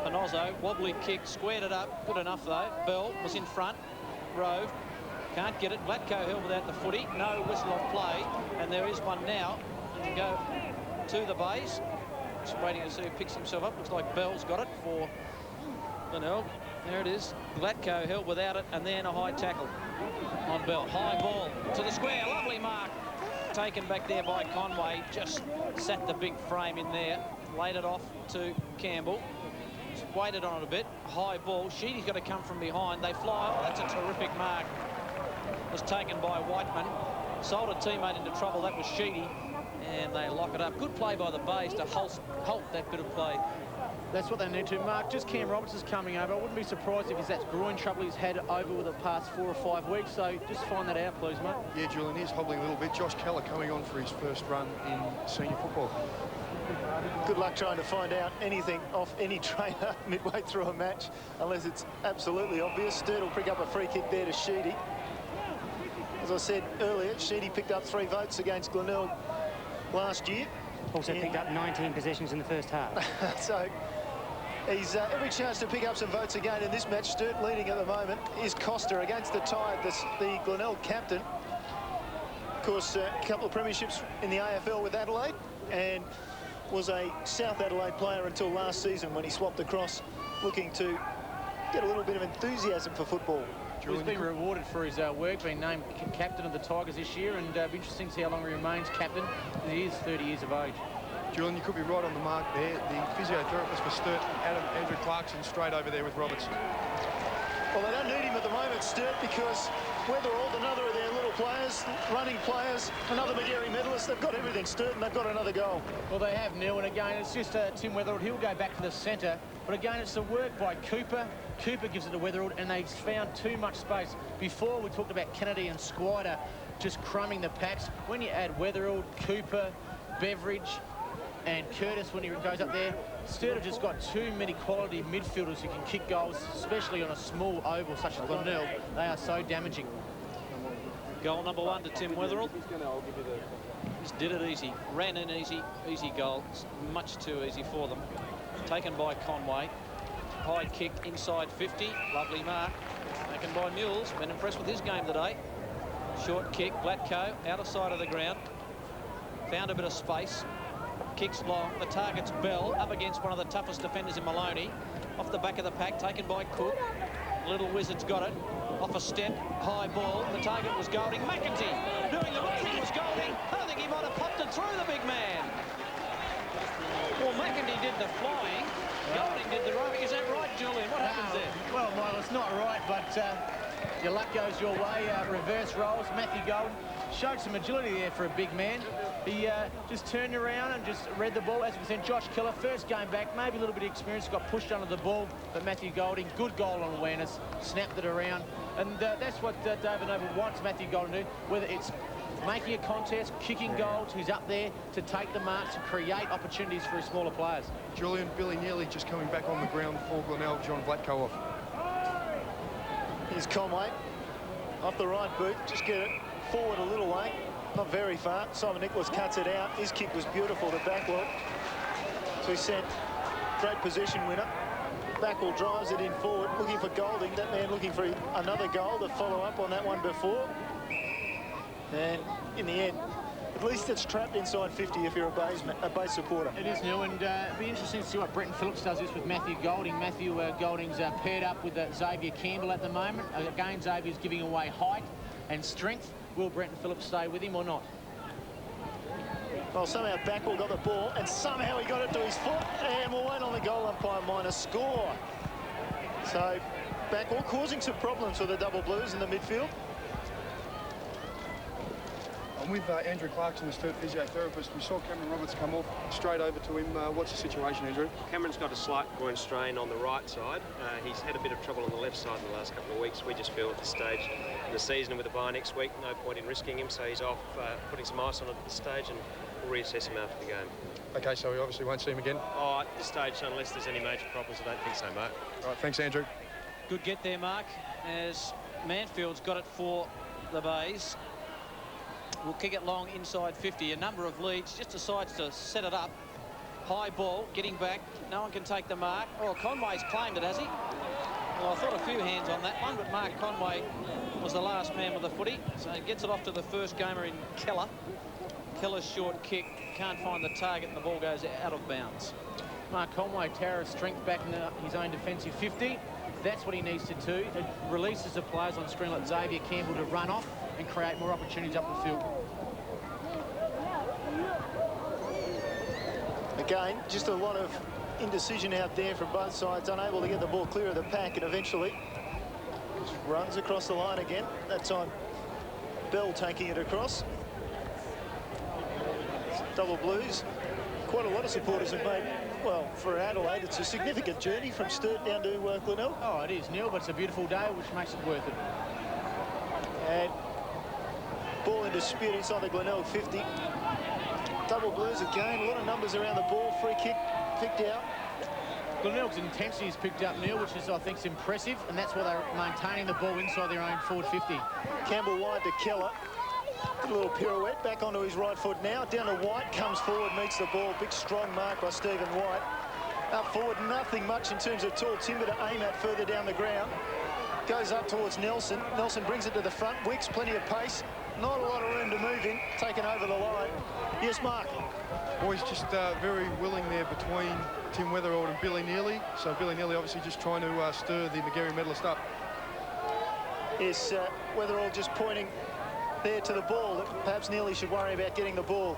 Panozzo, wobbly kick, squared it up. Good enough, though. Bell was in front. Rove can't get it. Blatko held without the footy. No whistle of play. And there is one now to go to the Bays. Just waiting to see who picks himself up. Looks like Bell's got it for Glenelg. There it is. Blatko held without it, and then a high tackle on Bell. High ball to the square. Lovely mark. Taken back there by Conway. Just sat the big frame in there. Laid it off to Campbell. Just waited on it a bit. High ball. Sheedy's got to come from behind. They fly. Oh, that's a terrific mark. Was taken by Whiteman. Sold a teammate into trouble. That was Sheedy. And they lock it up. Good play by the Bays to halt that bit of play. That's what they need to. Mark, just Cam Roberts is coming over. I wouldn't be surprised if it's that groin trouble he's had over with the past 4 or 5 weeks. So just find that out, please, mate. Yeah, Julian, he's hobbling a little bit. Josh Keller coming on for his first run in senior football. Good luck trying to find out anything off any trainer midway through a match, unless it's absolutely obvious. Sturt will pick up a free kick there to Sheedy. As I said earlier, Sheedy picked up 3 votes against Glenelg last year. Also picked up 19 possessions in the first half. So he's every chance to pick up some votes again in this match. Sturt leading at the moment is Costa against the Tide, the Glenelg captain. Of course, a couple of premierships in the AFL with Adelaide, and was a South Adelaide player until last season when he swapped across, looking to get a little bit of enthusiasm for football. He's been rewarded for his work, being named captain of the Tigers this year, and it'll be interesting to see how long he remains captain. He is 30 years of age. Julian, you could be right on the mark there. The physiotherapist for Sturt, Andrew Clarkson, straight over there with Roberts. Well, they don't need him at the moment, Sturt, because Weatherald, another of their little players, running players, another Magarey medalist. They've got everything, Sturt, and they've got another goal. Well, they have, Neil, and again, it's just Tim Weatherald. He'll go back to the centre, but again, it's the work by Cooper. Cooper gives it to Weatherald, and they've found too much space. Before, we talked about Kennedy and Squider just crumbing the packs. When you add Weatherald, Cooper, Beveridge, and Curtis when he goes up there, Sturt have just got too many quality midfielders who can kick goals, especially on a small oval such as Glenelg. They are so damaging. Goal number 1 to Tim Weatherald. Just did it easy, ran in easy goal. It's much too easy for them. Taken by Conway. High kick inside 50, lovely mark. Taken by Mules, been impressed with his game today. Short kick, Blatko, outer side of the ground. Found a bit of space. Kicks long, the target's Bell, up against one of the toughest defenders in Maloney. Off the back of the pack, taken by Cook. Little Wizard's got it. Off a step, high ball, the target was Golding. McEntee doing the right thing was Golding. I think he might have popped it through the big man. Well, McEntee did the flying. Golding did the roving. Is that right, Julian? What happens there? Well, Michael, it's not right, but your luck goes your way. Reverse rolls. Matthew Golding showed some agility there for a big man. He just turned around and just read the ball. As we said, Josh Keller, first game back, maybe a little bit of experience, got pushed under the ball, but Matthew Golding, good goal on awareness, snapped it around. And that's what David Noble wants Matthew Golding to do, whether it's making a contest, kicking goals, he's up there to take the marks, to create opportunities for his smaller players. Julian, Billy Neely just coming back on the ground for Glenelg, John Blatko off. Here's Conway, off the right boot, just get it forward a little way, not very far. Simon Nicholas cuts it out. His kick was beautiful to Backwell. So he sent great possession winner. Backwell drives it in forward, looking for Golding. That man looking for another goal to follow up on that one before. And in the end, at least it's trapped inside 50 if you're a base supporter. It is, Neil, and it'll be interesting to see what Brenton Phillips does this with Matthew Golding. Matthew Golding's paired up with Xavier Campbell at the moment. Again, Xavier's giving away height and strength. Will Brenton Phillips stay with him or not? Well, somehow Backwell got the ball, and somehow he got it to his foot, and we'll wait on the goal umpire minor score. So Backwell causing some problems for the Double Blues in the midfield. I'm with Andrew Clarkson, the Sturt physiotherapist. We saw Cameron Roberts come off straight over to him. What's the situation, Andrew? Cameron's got a slight groin strain on the right side. He's had a bit of trouble on the left side in the last couple of weeks. We just feel at this stage in the season and with the bye next week, no point in risking him, so he's off, putting some ice on it at this stage, and we'll reassess him after the game. OK, so we obviously won't see him again? Oh, at this stage, unless there's any major problems, I don't think so, Mark. All right, thanks, Andrew. Good get there, Mark, as Manfield's got it for the Bays. Will kick it long inside 50. A number of leads, just decides to set it up. High ball, getting back. No one can take the mark. Oh, Conway's claimed it, has he? Well, I thought a few hands on that one, but Mark Conway was the last man with the footy. So he gets it off to the first gamer in Keller. Keller's short kick, can't find the target, and the ball goes out of bounds. Mark Conway, Tara's strength back in his own defensive 50. That's what he needs to do. It releases the players on screen like Xavier Campbell to run off and create more opportunities up the field. Again, just a lot of indecision out there from both sides, unable to get the ball clear of the pack, and eventually just runs across the line again. That time, Bell taking it across. Double Blues. Quite a lot of supporters have made, well, for Adelaide, it's a significant journey from Sturt down to Glenelg. Oh, it is, Neil, but it's a beautiful day, which makes it worth it. And ball in dispute inside the Glenelg 50. Double Blues again, a lot of numbers around the ball. Free kick picked out. Glenelg's intensity is picked up, Neil, which is, I think, impressive, and that's why they're maintaining the ball inside their own forward 50. Campbell wide to Keller. Did a little pirouette back onto his right foot now. Down to White, comes forward, meets the ball. Big strong mark by Stephen White. Up forward, nothing much in terms of tall timber to aim at further down the ground. Goes up towards Nelson. Nelson brings it to the front. Wicks, plenty of pace. Not a lot of room to move in. Taken over the line. Yes, Mark. Boys just very willing there between Tim Weatherald and Billy Neely. So Billy Neely obviously just trying to stir the McGarry medalist up. Yes, Weatherald just pointing there to the ball. Perhaps Neely should worry about getting the ball.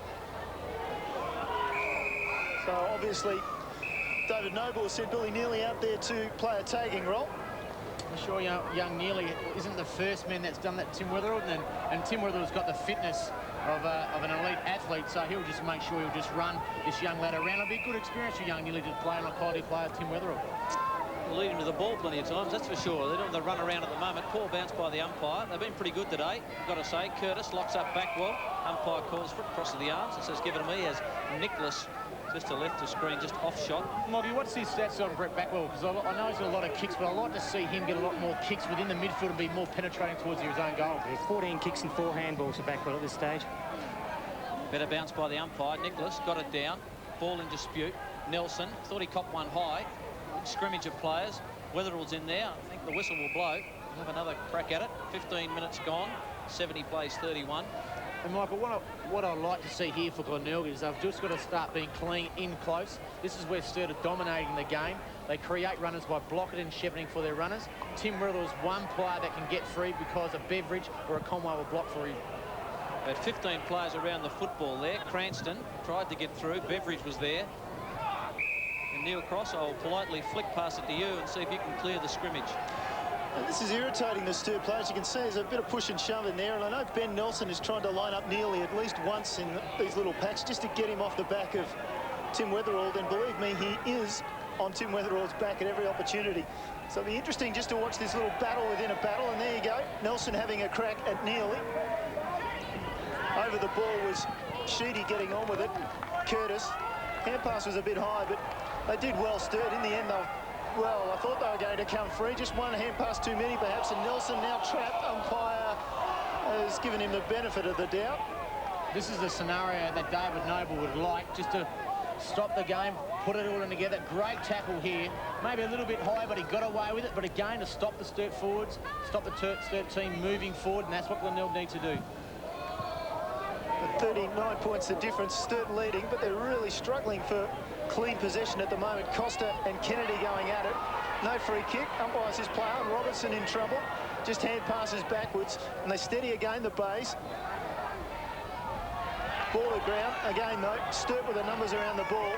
So obviously David Noble has sent Billy Neely out there to play a tagging role. I'm sure young Neely isn't the first man that's done that, Tim Weatherald, and Tim Weatherald's got the fitness of an elite athlete, so he'll just make sure he'll just run this young lad around. It'll be a good experience for young Neely to play on a quality player, Tim Weatherald. Will lead him to the ball plenty of times, that's for sure. They're doing the run around at the moment. Poor bounce by the umpire. They've been pretty good today, got to say. Curtis locks up back well. Umpire calls for it, cross of the arms, and says give it to me as Nicholas just to left of screen, just off shot. Moggy, what's his stats on Brett Backwell? Because I know he's got a lot of kicks, but I'd like to see him get a lot more kicks within the midfield and be more penetrating towards his own goal. Yeah, 14 kicks and 4 handballs to Backwell at this stage. Better bounce by the umpire. Nicholas got it down. Ball in dispute. Nelson thought he copped one high. Scrimmage of players. Weatherald's in there. I think the whistle will blow. We'll have another crack at it. 15 minutes gone. 70 plays 31. And Michael, what I'd like to see here for Glenelg is they've just got to start being clean in close. This is where Sturt are dominating the game. They create runners by blocking and shepherding for their runners. Tim Weatherald is one player that can get free because a Beveridge or a Conway will block for him. About 15 players around the football there. Cranston tried to get through. Beveridge was there. And Neil Cross, I'll politely flick past it to you and see if you can clear the scrimmage. This is irritating the Sturt players. You can see there's a bit of push and shove in there, and I know Ben Nelson is trying to line up Neely at least once in these little packs just to get him off the back of Tim Weatherald, and believe me, he is on Tim Weatherald's back at every opportunity. So it'll be interesting just to watch this little battle within a battle, and there you go, Nelson having a crack at Neely. Over the ball was Sheedy getting on with it. Curtis, hand pass was a bit high, but they did well, Sturt. In the end, though, well, I thought they were going to come free. Just one hand pass too many, perhaps, and Nelson now trapped. Umpire has given him the benefit of the doubt. This is the scenario that David Noble would like, just to stop the game, put it all in together. Great tackle here. Maybe a little bit high, but he got away with it. But again, to stop the Sturt forwards, stop the Sturt team moving forward, and that's what Glenelg need to do. 39 points the difference. Sturt leading, but they're really struggling for clean possession at the moment. Costa and Kennedy going at it. No free kick. Umpires his player. Robertson in trouble. Just hand passes backwards, and they steady again the Bays. Ball to ground. Again, though, Sturt with the numbers around the ball.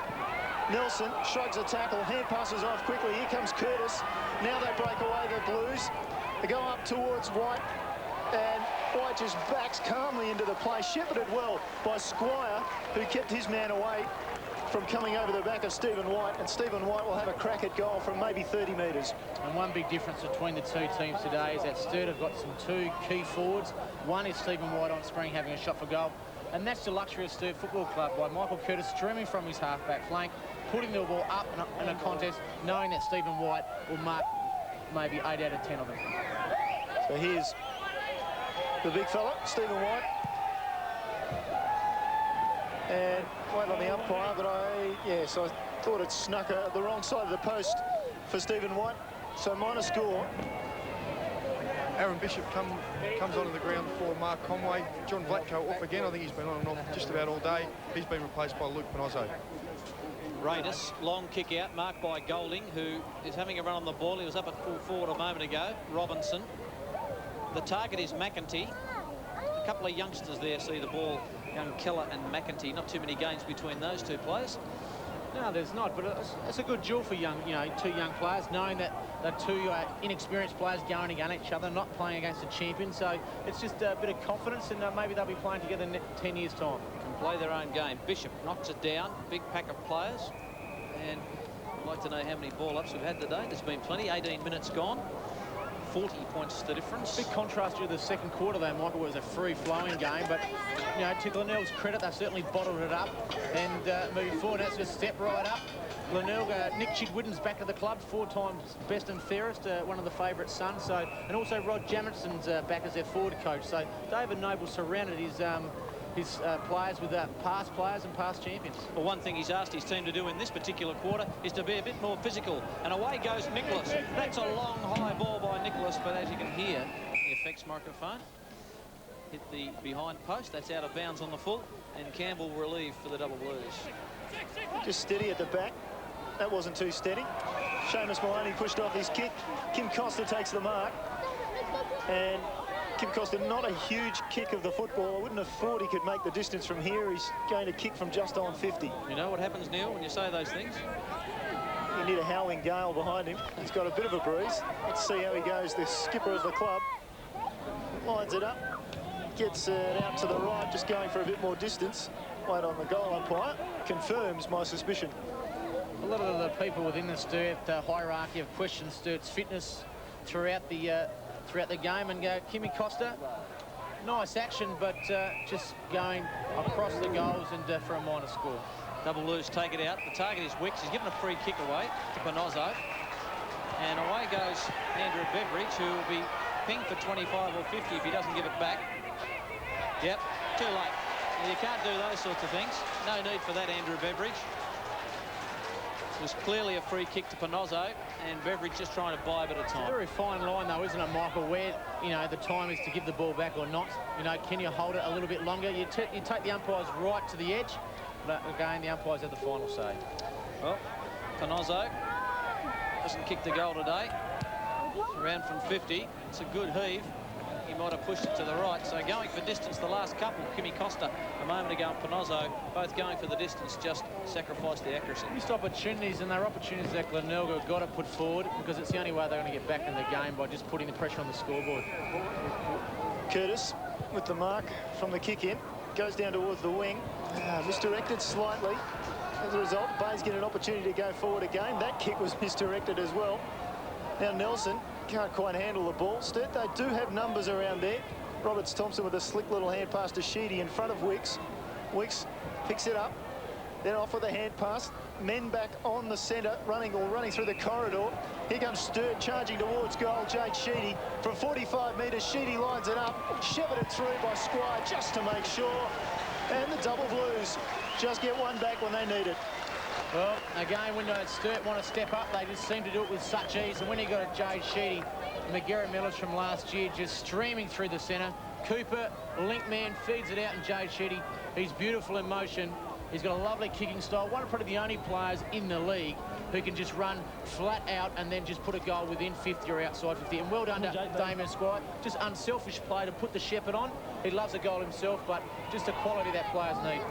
Nelson shrugs a tackle. Hand passes off quickly. Here comes Curtis. Now they break away the Blues. They go up towards White. And White just backs calmly into the play, shepherded well by Squire, who kept his man away from coming over the back of Stephen White, and Stephen White will have a crack at goal from maybe 30 metres. And one big difference between the two teams today is that Sturt have got some two key forwards. One is Stephen White on screen having a shot for goal, and that's the luxury of Sturt Football Club by Michael Curtis streaming from his half-back flank, putting the ball up in a contest, knowing that Stephen White will mark maybe 8 out of 10 of them. So here's the big fella, Stephen White. And wait on the umpire, but I thought it snuck the wrong side of the post for Stephen White. So minor score. Aaron Bishop comes onto the ground for Mark Conway. John Vlatko off again. I think he's been on and off just about all day. He's been replaced by Luke Panozzo. Raiders, long kick out, marked by Golding, who is having a run on the ball. He was up at full forward a moment ago. Robinson. The target is McEntee. A couple of youngsters there see the ball. Young Keller and McEntee. Not too many games between those two players. No, there's not, but it's a good duel for two young players, knowing that they're two inexperienced players going against each other, not playing against a champion. So it's just a bit of confidence, and maybe they'll be playing together in 10 years' time. Can play their own game. Bishop knocks it down. Big pack of players. And I'd like to know how many ball-ups we've had today. There's been plenty. 18 minutes gone. 40 points the difference. Big contrast to the second quarter, though, Michael. Was a free-flowing game, but to Glenelg's credit, they certainly bottled it up. And moving forward, that's just step right up. Glenelg, Nick Chidwitten's back at the club, 4 times best and fairest, one of the favourite sons. So, and also Rod Jameson's back as their forward coach. So David Noble surrounded his players with past players and past champions. Well, one thing he's asked his team to do in this particular quarter is to be a bit more physical. And away goes Nicholas. That's a long, high ball by Nicholas, but as you can hear, the effects microphone hit the behind post. That's out of bounds on the full, and Campbell relieved for the Double Blues. Just steady at the back. That wasn't too steady. Seamus Maloney pushed off his kick. Kim Costa takes the mark. And Kim Costa, not a huge kick of the football. I wouldn't have thought he could make the distance from here. He's going to kick from just on 50. You know what happens, Neil, when you say those things? You need a howling gale behind him. He's got a bit of a breeze. Let's see how he goes. The skipper of the club lines it up. Gets it out to the right, just going for a bit more distance. Wait on the goal umpire. Confirms my suspicion. A lot of the people within the Sturt hierarchy have questioned Sturt's fitness throughout the game, and Kimmy Costa, nice action, but just going across the goals and for a minor score. Double Blues take it out. The target is Wicks. He's given a free kick away to Panozzo, and away goes Andrew Beveridge, who will be pinged for 25 or 50 if he doesn't give it back. Yep, too late. You can't do those sorts of things. No need for that, Andrew Beveridge. It was clearly a free kick to Panozzo, and Beveridge just trying to buy a bit of time. It's a very fine line, though, isn't it, Michael, where, the time is to give the ball back or not. Can you hold it a little bit longer? You take the umpires right to the edge, but again, the umpires have the final say. Well, Panozzo doesn't kick the goal today. Around from 50. It's a good heave. He might have pushed it to the right. So going for distance, the last couple, Kimmy Costa a moment ago and Panozzo, both going for the distance, just sacrificed the accuracy. Missed opportunities, and they're opportunities that Glenelg have got to put forward, because it's the only way they're going to get back in the game, by just putting the pressure on the scoreboard. Curtis with the mark from the kick in. Goes down towards the wing. Misdirected slightly. As a result, Bayes get an opportunity to go forward again. That kick was misdirected as well. Now Nelson can't quite handle the ball. Sturt, they do have numbers around there. Roberts Thompson with a slick little hand pass to Sheedy in front of Wicks. Wicks picks it up, then off with a hand pass. Men back on the centre, running through the corridor. Here comes Sturt charging towards goal. Jade Sheedy from 45 metres. Sheedy lines it up, shepherded through by Squire just to make sure. And the Double Blues just get one back when they need it. Well, again, when Sturt want to step up, they just seem to do it with such ease. And when you got a Jade Sheedy, McGarrett Millers from last year, just streaming through the centre. Cooper, link man, feeds it out, and Jade Sheedy, he's beautiful in motion. He's got a lovely kicking style. One of probably the only players in the league who can just run flat out and then just put a goal within 50 or outside 50. And well done to Damien Squire. Just unselfish play to put the shepherd on. He loves a goal himself, but just the quality that players need.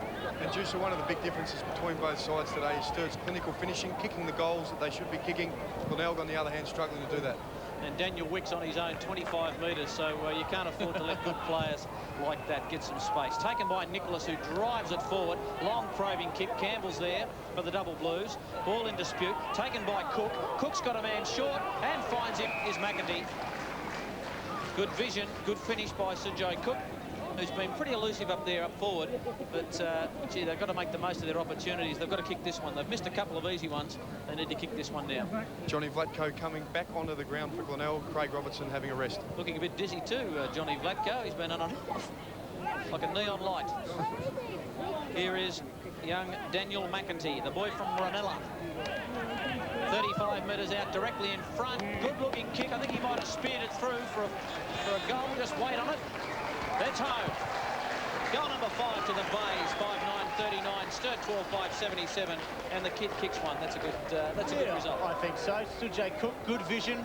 And Juicer, one of the big differences between both sides today is Sturt's clinical finishing, kicking the goals that they should be kicking. Glenelg, on the other hand, struggling to do that. And Daniel Wick's on his own 25 metres, so you can't afford to let good players like that get some space. Taken by Nicholas, who drives it forward. Long probing kick. Campbell's there for the double blues. Ball in dispute. Taken by Cook. Cook's got a man short and finds him is McEntee. Good vision, good finish by Sir Joe Cook, who's been pretty elusive up there, up forward. But, gee, they've got to make the most of their opportunities. They've got to kick this one. They've missed a couple of easy ones. They need to kick this one now. Johnny Vlatko coming back onto the ground for Glenelg. Craig Robertson having a rest. Looking a bit dizzy too, Johnny Vlatko. He's been on like a neon light. Here is young Daniel McEntee, the boy from Ranella. 35 metres out directly in front. Good-looking kick. I think he might have speared it through for a goal. Just wait on it. That's home. Goal number 5 to the Bays. 5-9-39. Sturt 12-5-77. And the kid kicks one. That's a good result. I think so. Sujay Cook, good vision.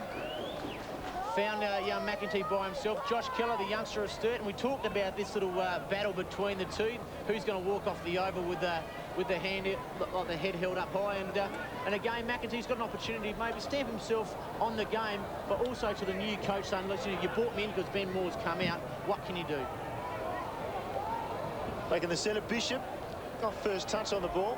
Found young McEntee by himself. Josh Keller, the youngster of Sturt, and we talked about this little battle between the two. Who's going to walk off the oval with the hand, like the head held up high, and again McEntee's got an opportunity to maybe stamp himself on the game, but also to the new coach saying, listen, you brought me in because Ben Moore's come out. What can you do? Back in the centre, Bishop got first touch on the ball.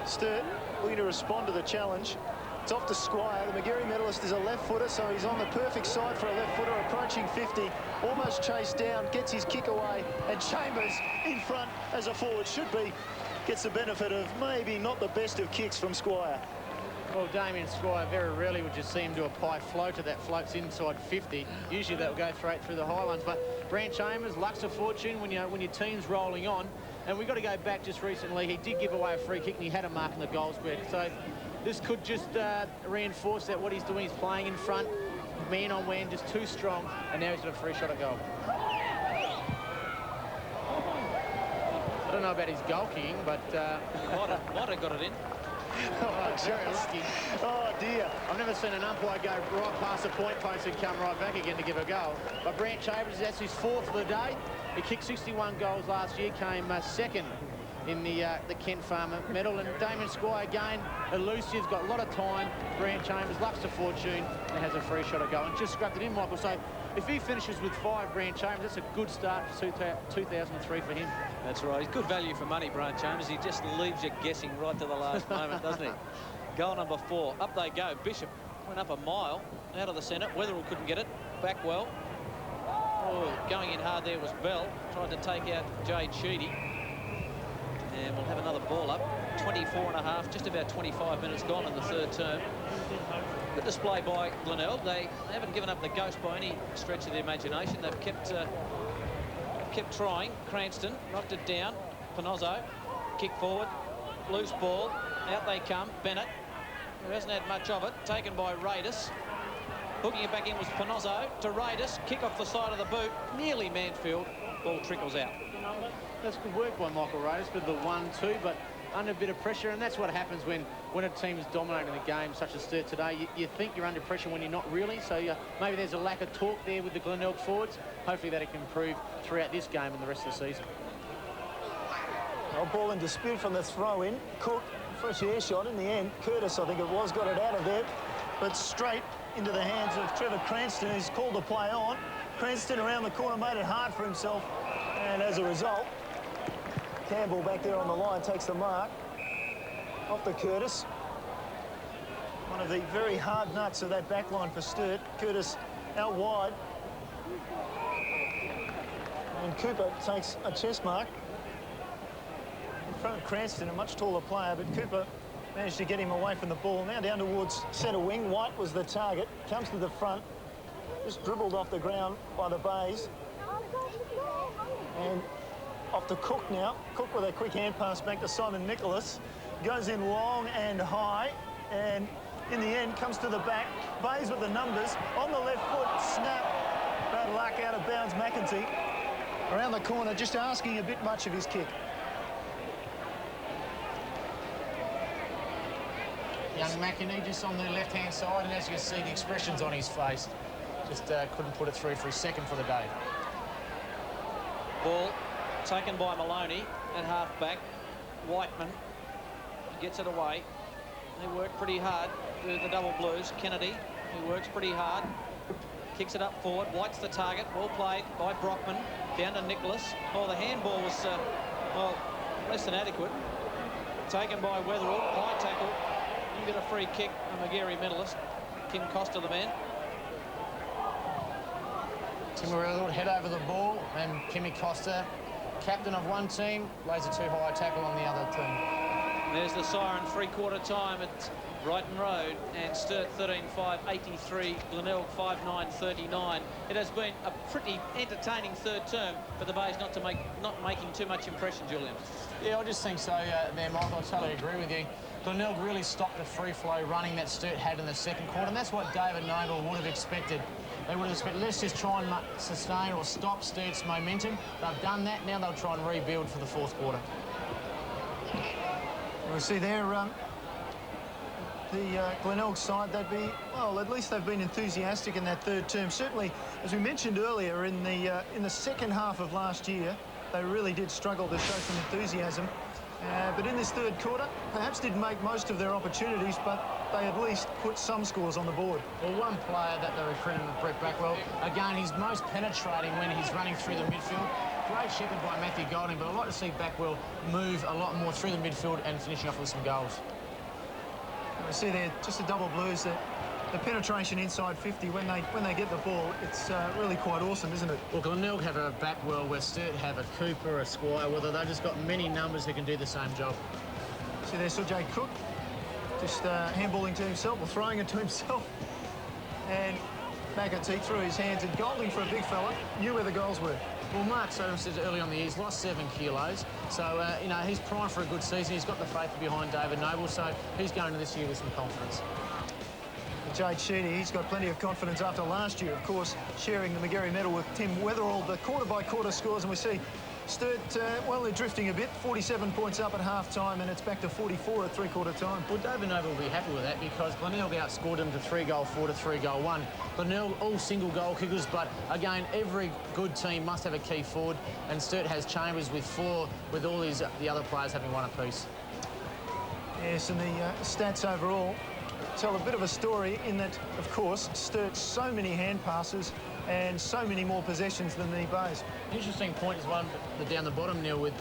Sturt looking to respond to the challenge. It's off to Squire. The Magarey medalist is a left footer, so he's on the perfect side for a left footer, approaching 50, almost chased down, gets his kick away, and Chambers in front as a forward should be. Gets the benefit of maybe not the best of kicks from Squire. Well, Damien Squire, very rarely would you see him do a pie floater that floats inside 50. Usually that will go straight through the highlands. But Brant Chambers, lucks of fortune when your team's rolling on. And we've got to go back just recently. He did give away a free kick and he had a mark in the goal square. So this could just reinforce that what he's doing is playing in front, man on man, just too strong. And now he's got a free shot at goal. I don't know about his goal kicking, but might have got it in. Oh dear. I've never seen an umpire go right past the point post and come right back again to give a goal. But Brant Chambers, that's his 4th of the day. He kicked 61 goals last year, came second in the Kent Farmer medal. And Damien Squire again, elusive, got a lot of time. Brant Chambers, lucks to fortune, and has a free shot at goal. And just scrapped it in, Michael. So if he finishes with 5, Brant Chambers, that's a good start for 2003 for him. That's right. He's good value for money, Brant Chambers. He just leaves you guessing right to the last moment, doesn't he? Goal number 4. Up they go. Bishop went up a mile out of the centre. Weatherall couldn't get it. Back well. Oh, going in hard there was Bell. Tried to take out Jade Sheedy. And we'll have another ball up. 24.5, just about 25 minutes gone in the 3rd term. Good display by Glenelg. They haven't given up the ghost by any stretch of the imagination. They've kept trying. Cranston knocked it down. Panozzo, kick forward, loose ball. Out they come. Bennett, who hasn't had much of it, taken by Raidis. Hooking it back in was Panozzo to Raidis. Kick off the side of the boot. Nearly Manfield. Ball trickles out. That's good work by Michael Raidis with the 1-2, but under a bit of pressure, and that's what happens when a team is dominating the game, such as Sturt today. You think you're under pressure when you're not really, so maybe there's a lack of talk there with the Glenelg forwards. Hopefully that can improve throughout this game and the rest of the season. Well, ball in dispute from the throw-in. Cook, fresh air shot in the end. Curtis, I think it was, got it out of there, but straight into the hands of Trevor Cranston, who's called the play on. Cranston around the corner made it hard for himself, and as a result, Campbell back there on the line takes the mark off the Curtis. One of the very hard nuts of that back line for Sturt. Curtis out wide. And Cooper takes a chest mark in front of Cranston, a much taller player, but Cooper managed to get him away from the ball. Now down towards centre wing. White was the target. Comes to the front. Just dribbled off the ground by the Bays. And off to Cook now. Cook with a quick hand pass back to Simon Nicholas. Goes in long and high, and in the end comes to the back. Bays with the numbers. On the left foot, snap. Bad luck, out of bounds, McEntee. Around the corner, just asking a bit much of his kick. Young McEntee just on the left-hand side, and as you can see, the expressions on his face. Just couldn't put it through for his 2nd for the day. Ball taken by Maloney at half-back. Whiteman gets it away. They work pretty hard. the double blues. Kennedy, who works pretty hard, kicks it up forward. White's the target. Well played by Brockman. Down to Nicholas. Oh, the handball was, well, less than adequate. Taken by Weatherald. High tackle. You get a free kick, a Magarey medalist. Kim Costa, the man. Tim Weatherald head over the ball, and Kimmy Costa, captain of one team, lays a too high tackle on the other team. There's the siren, three-quarter time at Brighton Road, and Sturt 13-5-83, Glenelg 5-9-39. It has been a pretty entertaining third term for the Bays not making too much impression, Julian. Yeah, I just think so there, Michael. I totally agree with you. Glenelg really stopped the free-flow running that Sturt had in the second quarter, and that's what David Noble would have expected. They would have expected, let's just try and sustain or stop Sturt's momentum. They've done that. Now they'll try and rebuild for the fourth quarter. We see there the Glenelg side, they'd be, well, at least they've been enthusiastic in that third term. Certainly, as we mentioned earlier, in the second half of last year, they really did struggle to show some enthusiasm. But in this third quarter, perhaps didn't make most of their opportunities, but they at least put some scores on the board. Well, one player that they recruited was Brett Backwell. Again, he's most penetrating when he's running through the midfield. Great shepherd by Matthew Golding, but I'd like to see Backwell move a lot more through the midfield and finishing off with some goals. We see there just the double blues, the penetration inside 50 when they get the ball, it's really quite awesome, isn't it? Well, Glenelg have a Backwell, where Sturt have a Cooper, a Squire, whether they've just got many numbers who can do the same job. See there, Sujay Cook just handballing to himself, or throwing it to himself. And McAtee threw his hands, and Golding, for a big fella, knew where the goals were. Well, Mark Sodom said early on the year he's lost 7 kilos, so you know, he's primed for a good season. He's got the faith behind David Noble, so he's going to this year with some confidence. Jade Sheedy, he's got plenty of confidence after last year, of course, sharing the Magarey medal with Tim Weatherald. The quarter-by-quarter scores, and we see Sturt, well, they're drifting a bit. 47 points up at half-time, and it's back to 44 at three-quarter time. Well, David Noble will be happy with that, because Glenelg outscored them to 3-goal-4 to 3-goal-1. Glenelg all single-goal kickers, but again, every good team must have a key forward, and Sturt has Chambers with 4, with all the other players having 1 apiece. Yes, and the stats overall tell a bit of a story in that, of course, Sturt so many hand passes and so many more possessions than the Bays. Interesting point is one down the bottom, Neil, with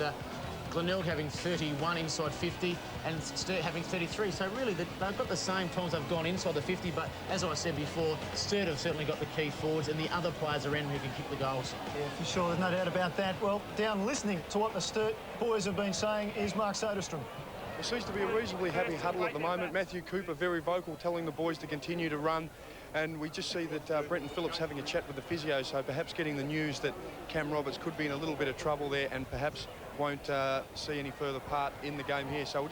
Glenelg having 31 inside 50 and Sturt having 33. So really, they've got the same times they've gone inside the 50, but as I said before, Sturt have certainly got the key forwards and the other players around who can kick the goals. Yeah, for sure, there's no doubt about that. Well, down listening to what the Sturt boys have been saying is Mark Soderstrom. There seems to be a reasonably happy huddle at the moment. Matthew Cooper very vocal, telling the boys to continue to run. And we just see that Brenton Phillips having a chat with the physio, so perhaps getting the news that Cam Roberts could be in a little bit of trouble there and perhaps won't see any further part in the game here. So